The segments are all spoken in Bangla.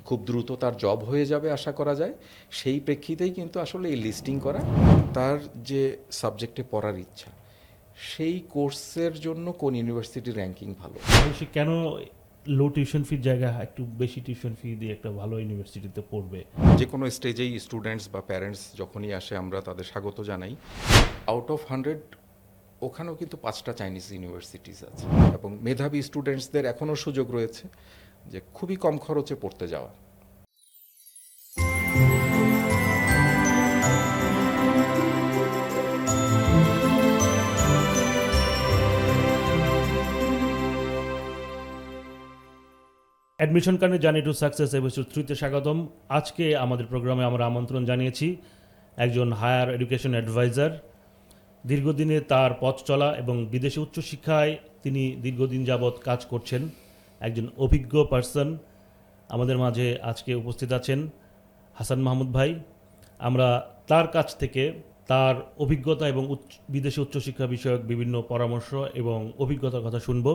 খুব দ্রুত তার জব হয়ে যাবে আশা করা যায়। সেই প্রেক্ষিতেই কিন্তু আসলে এই লিস্টিং করা। তার যে সাবজেক্টে পড়ার ইচ্ছা, সেই কোর্সের জন্য কোন ইউনিভার্সিটির র্যাঙ্কিং ভালো। সে কেন লো টিউশন ফির জায়গায় একটু বেশি টিউশন ফি দিয়ে একটা ভালো ইউনিভার্সিটিতে পড়বে? যে কোনো স্টেজেই স্টুডেন্টস বা প্যারেন্টস যখনই আসে আমরা তাদের স্বাগত জানাই। আউট অফ 100 ওখানেও কিন্তু 5টা চাইনিজ ইউনিভার্সিটিস আছে, এবং মেধাবী স্টুডেন্টসদের এখনও সুযোগ রয়েছে যে খুবই কম খরচে পড়তে যাওয়া। অ্যাডমিশন কার্ডে জার্নি টু সাকসেস এপিসোড 3-তে স্বাগতম। আজকে আমাদের প্রোগ্রামে আমরা আমন্ত্রণ জানিয়েছি একজন হায়ার এডুকেশন অ্যাডভাইজার। দীর্ঘদিনে তার পথ চলা এবং বিদেশে উচ্চশিক্ষায় তিনি দীর্ঘদিন যাবৎ কাজ করছেন, একজন অভিজ্ঞ পার্সন আমাদের মাঝে আজকে উপস্থিত আছেন হাসান মাহমুদ ভাই। আমরা তার কাছ থেকে তার অভিজ্ঞতা এবং বিদেশে উচ্চশিক্ষা বিষয়ক বিভিন্ন পরামর্শ এবং অভিজ্ঞতার কথা শুনব।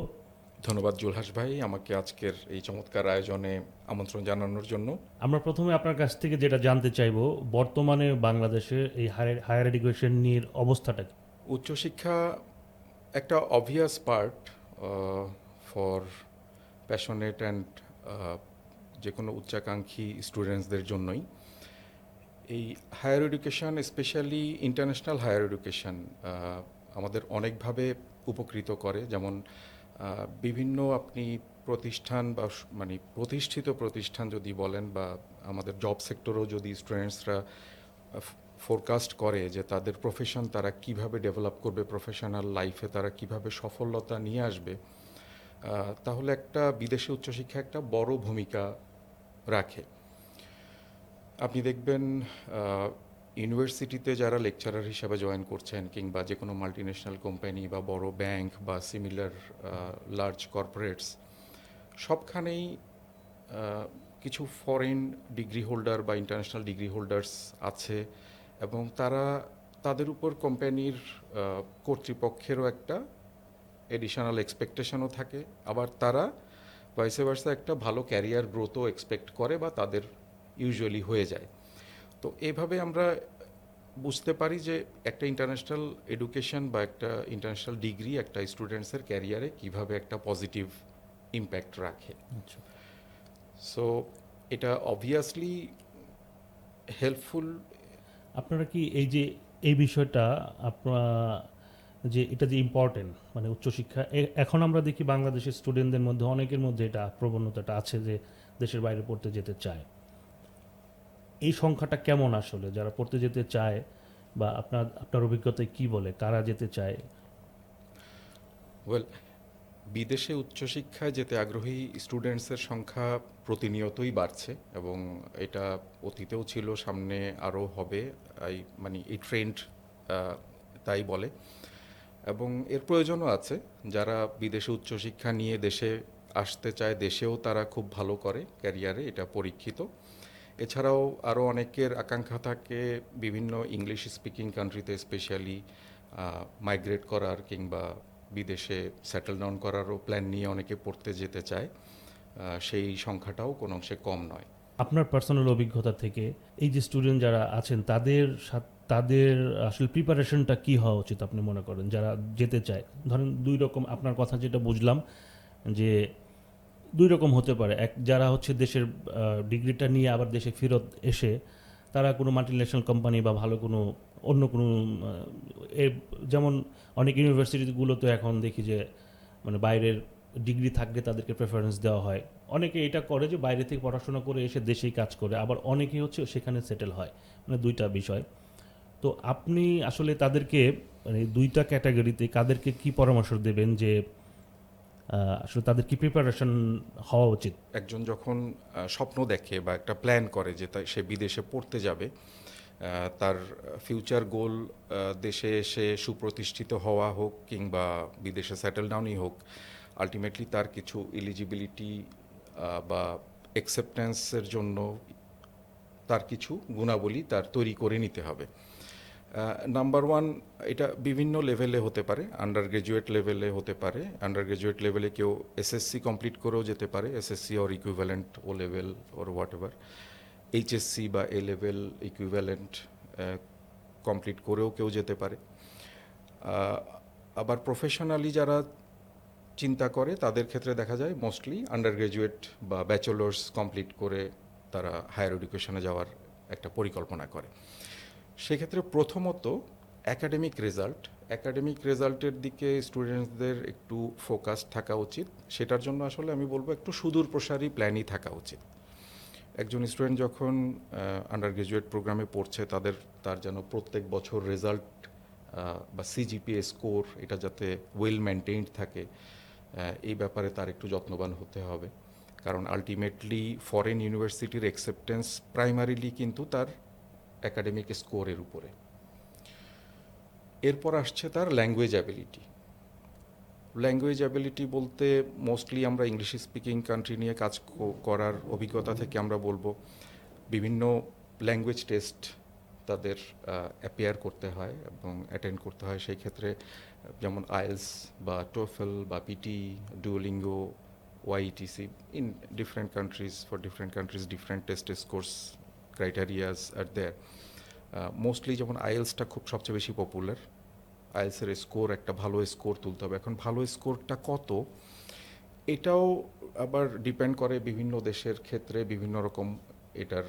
ধন্যবাদ জুলহাস ভাই আমাকে আজকের এই চমৎকার আয়োজনে আমন্ত্রণ জানানোর জন্য। আমরা প্রথমে আপনার কাছ থেকে যেটা জানতে চাইব, বর্তমানে বাংলাদেশে এই হায়ার এডুকেশন নিয়ে অবস্থাটা কি? উচ্চশিক্ষা একটা obvious part for passionate and যে কোনো উচ্চাকাঙ্ক্ষী স্টুডেন্টসদের জন্যই। এই higher education, specially international higher education, আমাদের অনেকভাবে উপকৃত করে। যেমন বিভিন্ন আপনি প্রতিষ্ঠান বা মানে প্রতিষ্ঠিত প্রতিষ্ঠান যদি বলেন, বা আমাদের জব সেক্টরেও যদি স্টুডেন্টসরা ফোরকাস্ট করে যে তাদের প্রফেশন তারা কিভাবে ডেভেলপ করবে, প্রফেশনাল লাইফে তারা কিভাবে সফলতা নিয়ে আসবে, তাহলে একটা বিদেশে উচ্চশিক্ষা একটা বড় ভূমিকা রাখে। আপনি দেখবেন ইউনিভার্সিটিতে যারা লেকচারার হিসাবে জয়েন করছেন, কিংবা যে কোনো মাল্টিন্যাশনাল কোম্পানি বা বড় ব্যাংক বা সিমিলার লার্জ কর্পোরেটস, সবখানেই কিছু ফরেন ডিগ্রি হোল্ডার বা ইন্টারন্যাশনাল ডিগ্রি হোল্ডার্স আছে, এবং তারা তাদের উপর কোম্পানির কর্তৃপক্ষেরও একটা এডিশনাল এক্সপেকটেশনও থাকে। আবার তারা ভাইসে ভার্সা একটা ভালো ক্যারিয়ার গ্রোথও এক্সপেক্ট করে, বা তাদের ইউজুয়ালি হয়ে যায়। তো এভাবে আমরা বুঝতে পারি যে একটা ইন্টারন্যাশনাল এডুকেশন বা একটা ইন্টারন্যাশনাল ডিগ্রি একটা স্টুডেন্টসের ক্যারিয়ারে কিভাবে একটা পজিটিভ ইম্প্যাক্ট রাখে। আচ্ছা, সো এটা অবভিয়াসলি হেল্পফুল। আপনারা কি এই বিষয়টা আপনারা যে এটা যে ইম্পর্টেন্ট মানে উচ্চশিক্ষা, এখন আমরা দেখি বাংলাদেশের স্টুডেন্টদের মধ্যে অনেকের মধ্যে এটা প্রবণতাটা আছে যে দেশের বাইরে পড়তে যেতে চায়। এই সংখ্যাটা কেমন আসলে যারা পড়তে যেতে চায়, বা আপনার অভিজ্ঞতায় কি বলে কারা যেতে চায়? ওয়েল, বিদেশে উচ্চশিক্ষায় যেতে আগ্রহী স্টুডেন্টসের সংখ্যা প্রতিনিয়তই বাড়ছে, এবং এটা অতীতেও ছিল, সামনে আরও হবে। মানে এই ট্রেন্ড তাই বলে, এবং এর প্রয়োজনও আছে। যারা বিদেশে উচ্চশিক্ষা নিয়ে দেশে আসতে চায়, দেশেও তারা খুব ভালো করে ক্যারিয়ারে, এটা পরীক্ষিত। এছাড়াও আরও অনেকের আকাঙ্ক্ষা থাকে বিভিন্ন ইংলিশ স্পিকিং কান্ট্রিতে স্পেশালি মাইগ্রেট করার, কিংবা বিদেশে সেটেল ডাউন করারও প্ল্যান নিয়ে অনেকে পড়তে যেতে চায়। সেই সংখ্যাটাও কোনো অংশে কম নয়। আপনার পার্সোনাল অভিজ্ঞতা থেকে এই যে স্টুডেন্ট যারা আছেন তাদের আসলে প্রিপারেশনটা কি হওয়া উচিত আপনি মনে করেন যারা যেতে চায়? ধরেন দুই রকম, আপনার কথা যেটা বুঝলাম যে দুই রকম হতে পারে। এক, যারা হচ্ছে দেশের ডিগ্রিটা নিয়ে আবার দেশে ফেরত এসে তারা কোনো মাল্টিন্যাশনাল কোম্পানি বা ভালো কোনো অন্য কোনো যেমন অনেক ইউনিভার্সিটিগুলোতে এখন দেখি যে মানে বাইরের ডিগ্রি থাকলে তাদেরকে প্রেফারেন্স দেওয়া হয়। অনেকে এটা করে যে বাইরে থেকে পড়াশোনা করে এসে দেশেই কাজ করে, আবার অনেকে হচ্ছে সেখানে সেটেল হয়। মানে দুইটা বিষয়। তো আপনি আসলে তাদেরকে মানে দুইটা ক্যাটাগরিতে কাদেরকে কি পরামর্শ দেবেন যে আসলে তাদের কি প্রিপারেশন হওয়া উচিত? একজন যখন স্বপ্ন দেখে বা একটা প্ল্যান করে যে সে বিদেশে পড়তে যাবে, তার ফিউচার গোল দেশে এসে সুপ্রতিষ্ঠিত হওয়া হোক, কিংবা বিদেশে সেটেল ডাউনই হোক, আলটিমেটলি তার কিছু এলিজিবিলিটি বা অ্যাকসেপ্টেন্সের জন্য তার কিছু গুণাবলী তার তৈরি করে নিতে হবে। নাম্বার ওয়ান, এটা বিভিন্ন লেভেলে হতে পারে, আন্ডার গ্রাজুয়েট লেভেলে হতে পারে। আন্ডার গ্রাজুয়েট লেভেলে কেউ এসএসসি কমপ্লিট করেও যেতে পারে, SSC or equivalent O level or whatever, HSC বা এ লেভেল ইকুইভ্যালেন্ট কমপ্লিট করেও কেউ যেতে পারে। আবার প্রফেশনালি যারা চিন্তা করে তাদের ক্ষেত্রে দেখা যায় মোস্টলি আন্ডার গ্রাজুয়েট বা ব্যাচেলার্স কমপ্লিট করে তারা হায়ার এডুকেশনে যাওয়ার একটা পরিকল্পনা করে। সেক্ষেত্রে প্রথমত একাডেমিক রেজাল্টের দিকে স্টুডেন্টসদের একটু ফোকাস থাকা উচিত। সেটার জন্য আসলে আমি বলবো একটু সুদূর প্রসারী প্ল্যানই থাকা উচিত। একজন স্টুডেন্ট যখন আন্ডার গ্রাজুয়েট প্রোগ্রামে পড়ছে তার যেন প্রত্যেক বছর রেজাল্ট বা সিজিপিএ স্কোর এটা যাতে ওয়েল মেনটেইনড থাকে, এই ব্যাপারে তার একটু যত্নবান হতে হবে। কারণ আলটিমেটলি ফরেন ইউনিভার্সিটির অ্যাকসেপ্টেন্স প্রাইমারিলি কিন্তু তার একাডেমিক স্কোরের উপরে। এরপর আসছে তার ল্যাঙ্গুয়েজ অ্যাবিলিটি বলতে মোস্টলি আমরা ইংলিশ স্পিকিং কান্ট্রি নিয়ে কাজ করার অভিজ্ঞতা থেকে আমরা বলবো বিভিন্ন ল্যাঙ্গুয়েজ টেস্ট তাদের অ্যাপিয়ার করতে হয় এবং অ্যাটেন্ড করতে হয়। সেই ক্ষেত্রে যেমন আইএলস বা টোফেল বা পিটি, ডুওলিঙ্গো, ওয়াইটিসি in different countries, for different countries different test scores criterias are there. Mostly যেমন আইএলসটা খুব সবচেয়ে বেশি পপুলার। আইএলসের স্কোর, একটা ভালো স্কোর তুলতে হবে। এখন ভালো স্কোরটা কত, এটাও আবার ডিপেন্ড করে বিভিন্ন দেশের ক্ষেত্রে বিভিন্ন রকম এটার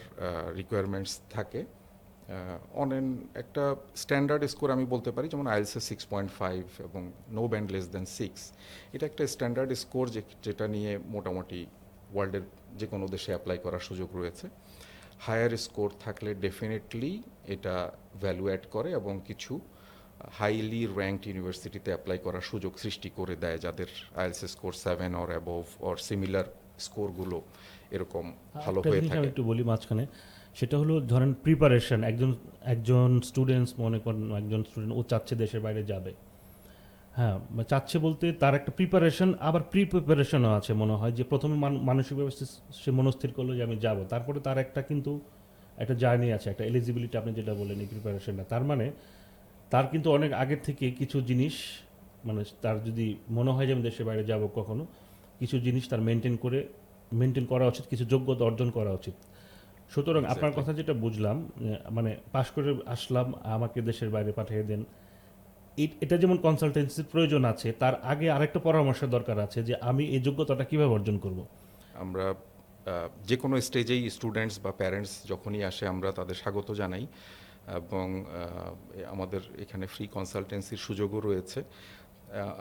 রিকোয়ারমেন্টস থাকে। অনেন একটা স্ট্যান্ডার্ড স্কোর আমি বলতে পারি যেমন আইএলসের 6.5 এবং নো ব্যান্ড লেস দেন 6, এটা একটা স্ট্যান্ডার্ড স্কোর যেটা নিয়ে মোটামুটি ওয়ার্ল্ডের যে কোনো দেশে অ্যাপ্লাই করার সুযোগ রয়েছে। হায়ার স্কোর থাকলে ডেফিনেটলি এটা ভ্যালু অ্যাড করে এবং কিছু হাইলি র্যাঙ্কড ইউনিভার্সিটিতে অ্যাপ্লাই করার সুযোগ সৃষ্টি করে দেয় যাদের IELTS score 7 or above or similar স্কোরগুলো এরকম ভালো একটা হয়ে জিনিস আমি থাকে। একটু বলি মাঝখানে, সেটা হলো ধরেন প্রিপারেশন, একজন স্টুডেন্টস মনে করেন একজন স্টুডেন্ট ও চাচ্ছে দেশের বাইরে যাবে, হ্যাঁ চাচ্ছে বলতে তার একটা প্রিপারেশন আবার প্রিপারেশনও আছে মনে হয়, যে প্রথমে মানসিকভাবে সে মনস্থির করলো যে আমি যাব, তারপরে তার একটা কিন্তু একটা জার্নি আছে, একটা এলিজিবিলিটি আপনি যেটা বললেন এই প্রিপারেশনটা, তার মানে তার কিন্তু অনেক আগের থেকে কিছু জিনিস, মানে তার যদি মনে হয় যে আমি দেশের বাইরে যাব কখনো, কিছু জিনিস তার মেনটেন করা উচিত, কিছু যোগ্যতা অর্জন করা উচিত। সুতরাং আপনার Exactly. কথা যেটা বুঝলাম, মানে পাশ করে আসলাম, আমাকে দেশের বাইরে পাঠিয়ে দেন, এটা যেমন কনসালটেন্সির প্রয়োজন আছে, তার আগে আরেকটা পরামর্শের দরকার আছে যে আমি এই যোগ্যতাটা কিভাবে অর্জন করব। আমরা যে কোনো স্টেজেই স্টুডেন্টস বা প্যারেন্টস যখনই আসে আমরা তাদের স্বাগত জানাই এবং আমাদের এখানে ফ্রি কনসালটেন্সির সুযোগও রয়েছে।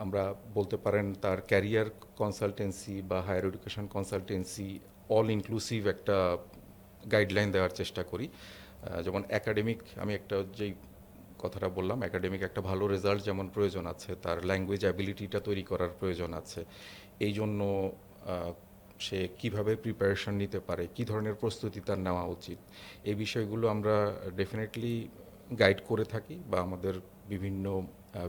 আমরা বলতে পারেন তার ক্যারিয়ার কনসালটেন্সি বা higher education consultancy all inclusive একটা গাইডলাইন দেওয়ার চেষ্টা করি। যেমন আমি যেই কথাটা বললাম, একাডেমিক একটা ভালো রেজাল্ট যেমন প্রয়োজন আছে, তার ল্যাঙ্গুয়েজ অ্যাবিলিটিটা তৈরি করার প্রয়োজন আছে। এই জন্য সে কিভাবে প্রিপারেশন নিতে পারে, কি ধরনের প্রস্তুতি তার নেওয়া উচিত, এই বিষয়গুলো আমরা ডেফিনেটলি গাইড করে থাকি বা আমাদের বিভিন্ন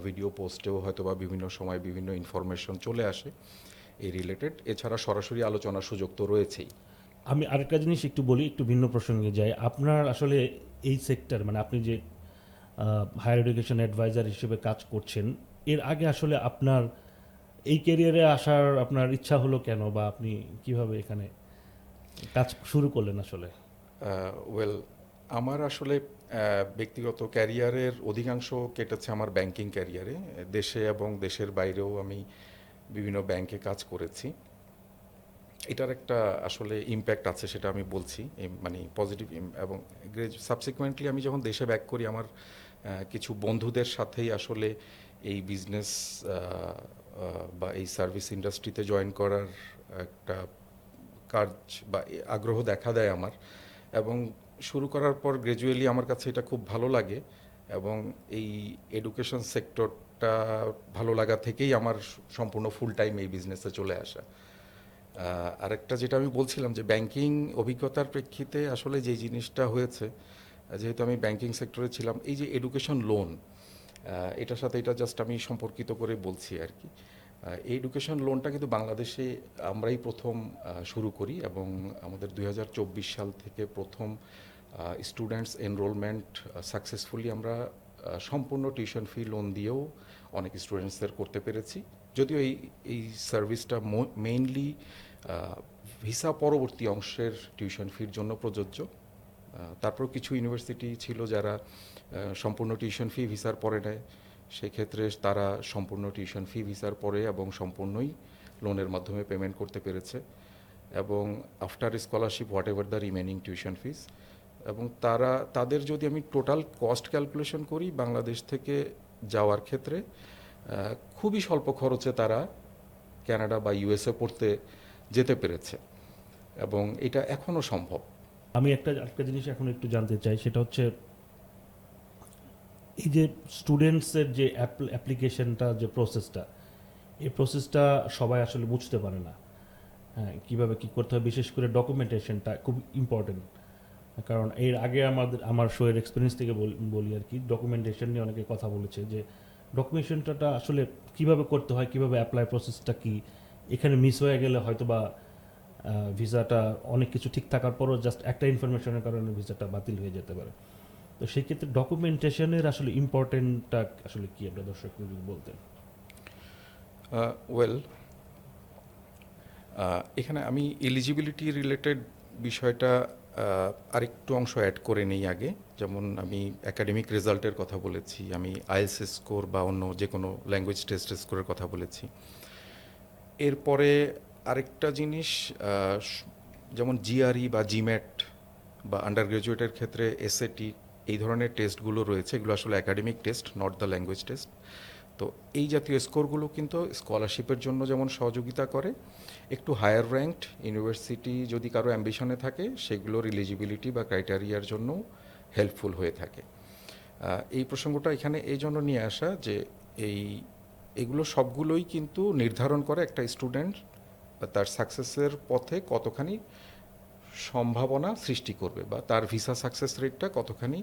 ভিডিও পোস্টেও হয়তো বা বিভিন্ন সময় বিভিন্ন ইনফরমেশন চলে আসে এই রিলেটেড। এছাড়া সরাসরি আলোচনার সুযোগ তো রয়েছেই। আমি আরেকটা জিনিস একটু বলি, একটু ভিন্ন প্রসঙ্গে যাই। আপনার আসলে এই সেক্টর, মানে আপনি যে হায়ার এডুকেশন অ্যাডভাইজার হিসেবে কাজ করছেন, এর আগে আসলে আপনার এই ক্যারিয়ারে আসার আপনার ইচ্ছা হলো কেন, বা আপনি কিভাবে এখানে কাজ শুরু করলেন আসলে? ওয়েল, আমার আসলে ব্যক্তিগত ক্যারিয়ারের অধিকাংশ কেটেছে আমার ব্যাংকিং ক্যারিয়ারে। দেশে এবং দেশের বাইরেও আমি বিভিন্ন ব্যাংকে কাজ করেছি। এটার একটা আসলে ইম্প্যাক্ট আছে, সেটা আমি বলছি, মানে পজিটিভ। এবং সাবসিকুয়েন্টলি আমি যখন দেশে ব্যাক করি, আমার কিছু বন্ধুদের সাথেই আসলে এই বিজনেস বা এই সার্ভিস ইন্ডাস্ট্রিতে জয়েন করার একটা কাজ বা আগ্রহ দেখা দেয় আমার। এবং শুরু করার পর গ্র্যাজুয়ালি আমার কাছে এটা খুব ভালো লাগে এবং এই এডুকেশন সেক্টরটা ভালো লাগা থেকেই আমার সম্পূর্ণ ফুল টাইম এই বিজনেসে চলে আসা। আরেকটা যেটা আমি বলছিলাম যে ব্যাংকিং অভিজ্ঞতার প্রেক্ষিতে আসলে যে জিনিসটা হয়েছে, যেহেতু আমি ব্যাংকিং সেক্টরে ছিলাম, এই যে এডুকেশন লোন, এটার সাথে এটা জাস্ট আমি সম্পর্কিত করে বলছি আর কি। এই এডুকেশন লোনটা কিন্তু বাংলাদেশে আমরাই প্রথম শুরু করি এবং আমাদের 2024 সাল থেকে প্রথম স্টুডেন্টস এনরোলমেন্ট সাকসেসফুলি আমরা সম্পূর্ণ টিউশন ফি লোন দিয়েও অনেক স্টুডেন্টসদের করতে পেরেছি। যদিও এই সার্ভিসটা মেইনলি ভিসা পরবর্তী অংশের টিউশন ফির জন্য প্রযোজ্য। তারপর কিছু ইউনিভার্সিটি ছিল যারা সম্পূর্ণ টিউশন ফি ভিসার পরে নেয়, সেক্ষেত্রে তারা সম্পূর্ণ টিউশন ফি ভিসার পরে এবং সম্পূর্ণই লোনের মাধ্যমে পেমেন্ট করতে পেরেছে, এবং after scholarship whatever the remaining tuition fees. এবং তাদের যদি আমি টোটাল কস্ট ক্যালকুলেশন করি, বাংলাদেশ থেকে যাওয়ার ক্ষেত্রে খুবই স্বল্প খরচে তারা কানাডা বা ইউএসএ পড়তে যেতে পেরেছে, এবং এটা এখনও সম্ভব। আমি একটা জিনিস এখন একটু জানতে চাই, সেটা হচ্ছে এই যে স্টুডেন্টসের যে অ্যাপ্লিকেশনটা, যে প্রসেসটা, এই প্রসেসটা সবাই আসলে বুঝতে পারে না। হ্যাঁ, কীভাবে কী করতে হয়, বিশেষ করে ডকুমেন্টেশনটা খুব ইম্পর্টেন্ট। কারণ এর আগে আমার শোয়ের এক্সপিরিয়েন্স থেকে বলি আর কি, ডকুমেন্টেশন নিয়ে অনেকে কথা বলেছে যে ডকুমেন্টেশনটা আসলে কিভাবে করতে হয়, কিভাবে অ্যাপ্লাই প্রসেসটা কি, এখানে মিস হয়ে গেলে হয়তো বা ভিসাটা অনেক কিছু ঠিক থাকার পরও জাস্ট একটা ইনফরমেশনের কারণে ভিসাটা বাতিল হয়ে যেতে পারে। তো সেই ক্ষেত্রে ডকুমেন্টেশনের আসলে ইম্পর্টেন্টটা আসলে কি, আপনার দর্শক যদি বলতেন। ওয়েল, এখানে আমি এলিজিবিলিটি রিলেটেড বিষয়টা আরেকটু অংশ অ্যাড করে নেই আগে। যেমন আমি একাডেমিক রেজাল্টের কথা বলেছি, আমি আইএলটিএস স্কোর বা অন্য যে কোনো ল্যাঙ্গুয়েজ টেস্ট স্কোরের কথা বলেছি। এরপরে আরেকটা জিনিস, যেমন জিআরই বা জিম্যাট বা আন্ডার গ্রাজুয়েটের ক্ষেত্রে এসএটি, এই ধরনের টেস্টগুলো রয়েছে, এগুলো আসলে academic test, not the language test. তো এই জাতীয় স্কোরগুলো কিন্তু স্কলারশিপের জন্য যেমন সহযোগিতা করে, একটু হায়ার র্যাঙ্কড ইউনিভার্সিটি যদি কারো অ্যাম্বিশনে থাকে, সেগুলোর এলিজিবিলিটি বা ক্রাইটেরিয়ার জন্য হেল্পফুল হয়ে থাকে। এই প্রসঙ্গটা এখানে এই জন্য নিয়ে আসা যে এগুলো সবগুলোই কিন্তু নির্ধারণ করে একটা স্টুডেন্ট তার সাকসেসের পথে কতখানি সম্ভাবনা সৃষ্টি করবে, বা তার ভিসা সাকসেস রেটটা কতখানি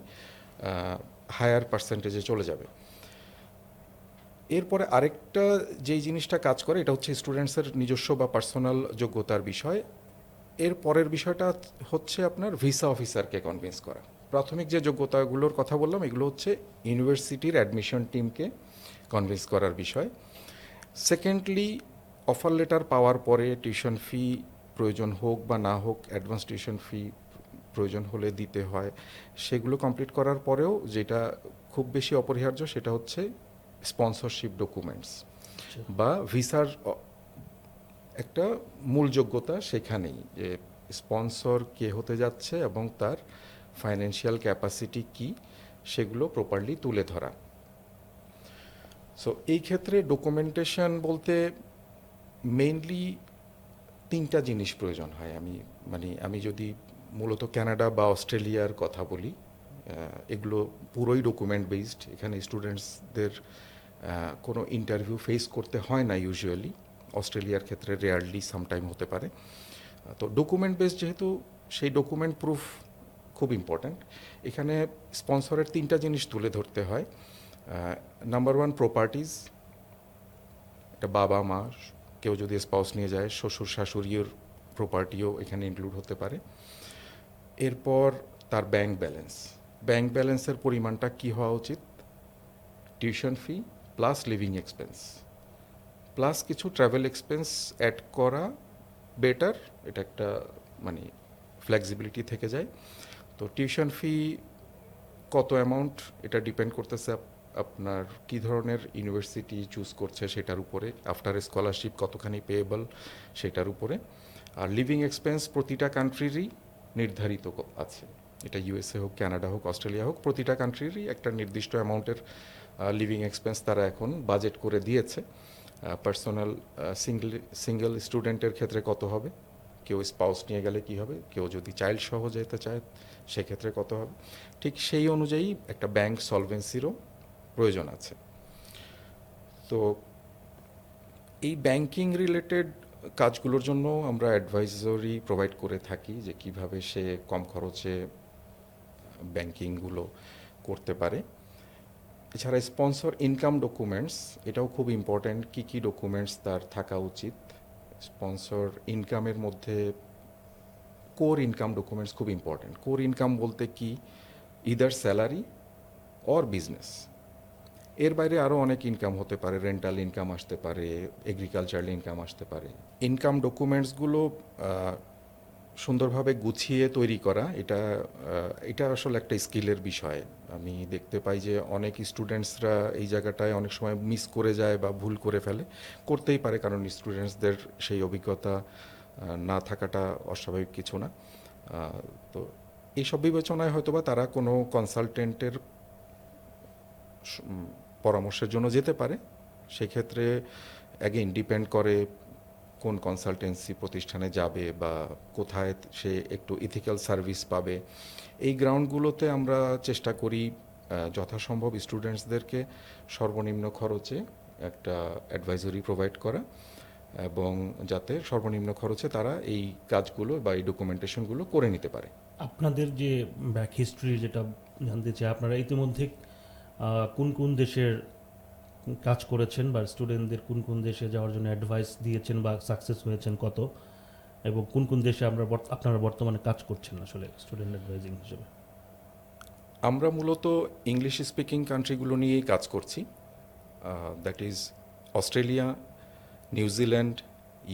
হায়ার পার্সেন্টেজে চলে যাবে। এরপরে আরেকটা যেই জিনিসটা কাজ করে, এটা হচ্ছে স্টুডেন্টসের নিজস্ব বা পার্সোনাল যোগ্যতার বিষয়। এর পরের বিষয়টা হচ্ছে আপনার ভিসা অফিসারকে কনভিন্স করা। প্রাথমিক যে যোগ্যতাগুলোর কথা বললাম, এগুলো হচ্ছে ইউনিভার্সিটির অ্যাডমিশন টিমকে কনভিন্স করার বিষয়। সেকেন্ডলি, অফার লেটার পাওয়ার পরে টিউশন ফি প্রয়োজন হোক বা না হোক, অ্যাডভান্স টিউশন ফি প্রয়োজন হলে দিতে হয়। সেগুলো কমপ্লিট করার পরেও যেটা খুব বেশি অপরিহার্য, সেটা হচ্ছে স্পন্সরশিপ ডকুমেন্টস বা ভিসার একটা মূল যোগ্যতা সেখানেই, যে স্পন্সর কে হতে যাচ্ছে এবং তার ফাইন্যান্সিয়াল ক্যাপাসিটি কি, সেগুলো প্রপারলি তুলে ধরা। সো এই ক্ষেত্রে ডকুমেন্টেশন বলতে মেইনলি তিনটা জিনিস প্রয়োজন হয়। আমি যদি মূলত কানাডা বা অস্ট্রেলিয়ার কথা বলি, এগুলো পুরোই ডকুমেন্ট বেসড। এখানে স্টুডেন্টসদের কোনো ইন্টারভিউ ফেস করতে হয় না ইউজুয়ালি। অস্ট্রেলিয়ার ক্ষেত্রে রেয়ারলি সামটাইম হতে পারে। তো ডকুমেন্ট বেসড যেহেতু, সেই ডকুমেন্ট প্রুফ খুব ইম্পর্ট্যান্ট। এখানে স্পন্সরের তিনটা জিনিস তুলে ধরতে হয়। Number one, properties. এটা বাবা মা, কেউ যদি স্পাউস নিয়ে যায়, শ্বশুর শাশুড়ির প্রপার্টিও এখানে ইনক্লুড হতে পারে। এরপর তার ব্যাংক ব্যালেন্স। ব্যাংক ব্যালেন্সের পরিমাণটা কি হওয়া উচিত? Tuition fee plus living expense plus কিছু ট্রাভেল এক্সপেন্স অ্যাড করা বেটার। এটা একটা ফ্লেক্সিবিলিটি থেকে যায়। তো টিউশন ফি কত অ্যামাউন্ট, এটা ডিপেন্ড করতেছে আপনার কী ধরনের ইউনিভার্সিটি চুজ করছে সেটার উপরে, আফটার স্কলারশিপ কতখানি পেয়েবল সেটার উপরে। আর লিভিং এক্সপেন্স প্রতিটা কান্ট্রিরই নির্ধারিত আছে। এটা ইউএসএ হোক, কানাডা হোক, অস্ট্রেলিয়া হোক, প্রতিটা কান্ট্রিরই একটা নির্দিষ্ট অ্যামাউন্টের লিভিং এক্সপেন্স তারা এখন বাজেট করে দিয়েছে। পার্সোনাল সিঙ্গেল স্টুডেন্টের ক্ষেত্রে কত হবে, কেউ স্পাউস নিয়ে গেলে কি হবে, কেউ যদি চাইল্ড সহ যেতে চায় সেক্ষেত্রে কত হবে, ঠিক সেই অনুযায়ী একটা ব্যাংক সলভেন্সিরও প্রয়োজন আছে। তো এই ব্যাংকিং রিলেটেড কাজগুলোর জন্য আমরা অ্যাডভাইজরি প্রোভাইড করে থাকি, যে কিভাবে সে কম খরচে ব্যাংকিংগুলো করতে পারে। এছাড়া স্পন্সর ইনকাম ডকুমেন্টস, এটাও খুব ইম্পর্ট্যান্ট। কী কী ডকুমেন্টস তার থাকা উচিত? স্পন্সর ইনকামের মধ্যে কোর ইনকাম ডকুমেন্টস খুব ইম্পর্ট্যান্ট। কোর ইনকাম বলতে কি, ইদার স্যালারি অর বিজনেস। এর বাইরে আরও অনেক ইনকাম হতে পারে, রেন্টাল ইনকাম আসতে পারে, এগ্রিকালচারাল ইনকাম আসতে পারে। ইনকাম ডকুমেন্টসগুলো সুন্দরভাবে গুছিয়ে তৈরি করা, এটা আসলে একটা স্কিলের বিষয়। আমি দেখতে পাই যে অনেক স্টুডেন্টসরা এই জায়গাটায় অনেক সময় মিস করে যায় বা ভুল করে ফেলে। করতেই পারে, কারণ স্টুডেন্টসদের সেই অভিজ্ঞতা না থাকাটা অস্বাভাবিক কিছু না। তো এইসব বিবেচনায় হয়তোবা তারা কোনো কনসালটেন্টের পরামর্শের জন্য যেতে পারে। সেক্ষেত্রে অ্যাগেইন ডিপেন্ড করে কোন কনসালটেন্সি প্রতিষ্ঠানে যাবে বা কোথায় সে একটু ইথিক্যাল সার্ভিস পাবে। এই গ্রাউন্ডগুলোতে আমরা চেষ্টা করি যথাসম্ভব স্টুডেন্টসদেরকে সর্বনিম্ন খরচে একটা অ্যাডভাইজরি প্রোভাইড করা, এবং যাতে সর্বনিম্ন খরচে তারা এই কাজগুলো বা এই ডকুমেন্টেশনগুলো করে নিতে পারে। আপনাদের যে ব্যাক হিস্ট্রি যেটা জানতে চাই, আপনারা ইতিমধ্যে কোন কোন দেশের কাজ করেছেন বা স্টুডেন্টদের কোন কোন দেশে যাওয়ার জন্য অ্যাডভাইস দিয়েছেন বা সাকসেস হয়েছেন কত, এবং কোন কোন দেশে আপনারা বর্তমানে কাজ করছেন আসলে স্টুডেন্ট অ্যাডভাইজিং হিসেবে? আমরা মূলত ইংলিশ স্পিকিং কান্ট্রিগুলো নিয়েই কাজ করছি। That is Australia, New Zealand,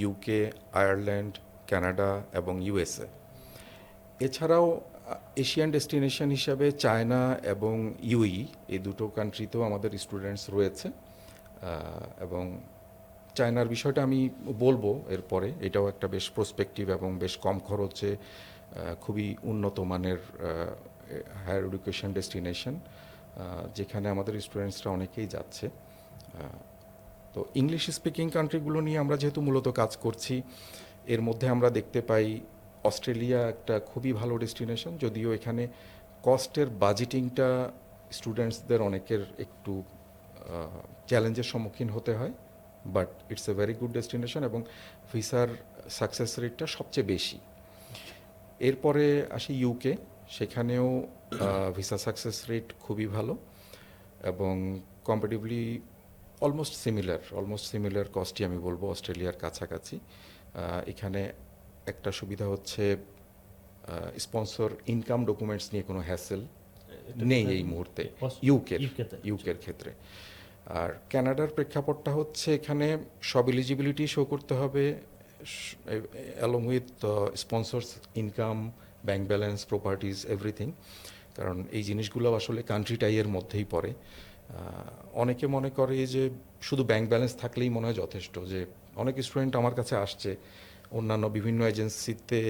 UK, Ireland, Canada এবং ইউএসএ। এছাড়াও এশিয়ান ডেস্টিনেশন হিসাবে চায়না এবং ইউই, এই দুটো কান্ট্রিতেও আমাদের স্টুডেন্টস রয়েছে। এবং চায়নার বিষয়টা আমি বলবো এরপরে। এটাও একটা বেশ প্রসপেক্টিভ এবং বেশ কম খরচে খুবই উন্নত মানের হায়ার এডুকেশন ডেস্টিনেশন, যেখানে আমাদের স্টুডেন্টসরা অনেকেই যাচ্ছে। তো ইংলিশ স্পিকিং কান্ট্রিগুলো নিয়ে আমরা যেহেতু মূলত কাজ করছি, এর মধ্যে আমরা দেখতে পাই অস্ট্রেলিয়া একটা খুবই ভালো ডেস্টিনেশন, যদিও এখানে কস্টের বাজেটিংটা স্টুডেন্টসদের অনেকের একটু চ্যালেঞ্জের সম্মুখীন হতে হয়, but it's a very good destination এবং ভিসার সাকসেস রেটটা সবচেয়ে বেশি। এরপরে আসি ইউকে, সেখানেও ভিসা সাকসেস রেট খুবই ভালো এবং কম্পারেটিভলি অলমোস্ট সিমিলার কস্টই আমি বলবো অস্ট্রেলিয়ার কাছাকাছি। এখানে একটা সুবিধা হচ্ছে স্পন্সর ইনকাম ডকুমেন্টস নিয়ে কোনো হ্যাসেল নেই এই মুহূর্তে ইউকের ক্ষেত্রে। আর কানাডার প্রেক্ষাপটটা হচ্ছে এখানে সব এলিজিবিলিটি শো করতে হবে along with sponsors income, bank balance, properties, everything, কারণ এই জিনিসগুলো আসলে কান্ট্রি টাইয়ের মধ্যেই পড়ে। অনেকে মনে করে যে শুধু ব্যাংক ব্যালেন্স থাকলেই মনে হয় যথেষ্ট, যে অনেক স্টুডেন্ট আমার কাছে আসছে অন্যান্য বিভিন্ন এজেন্সিতে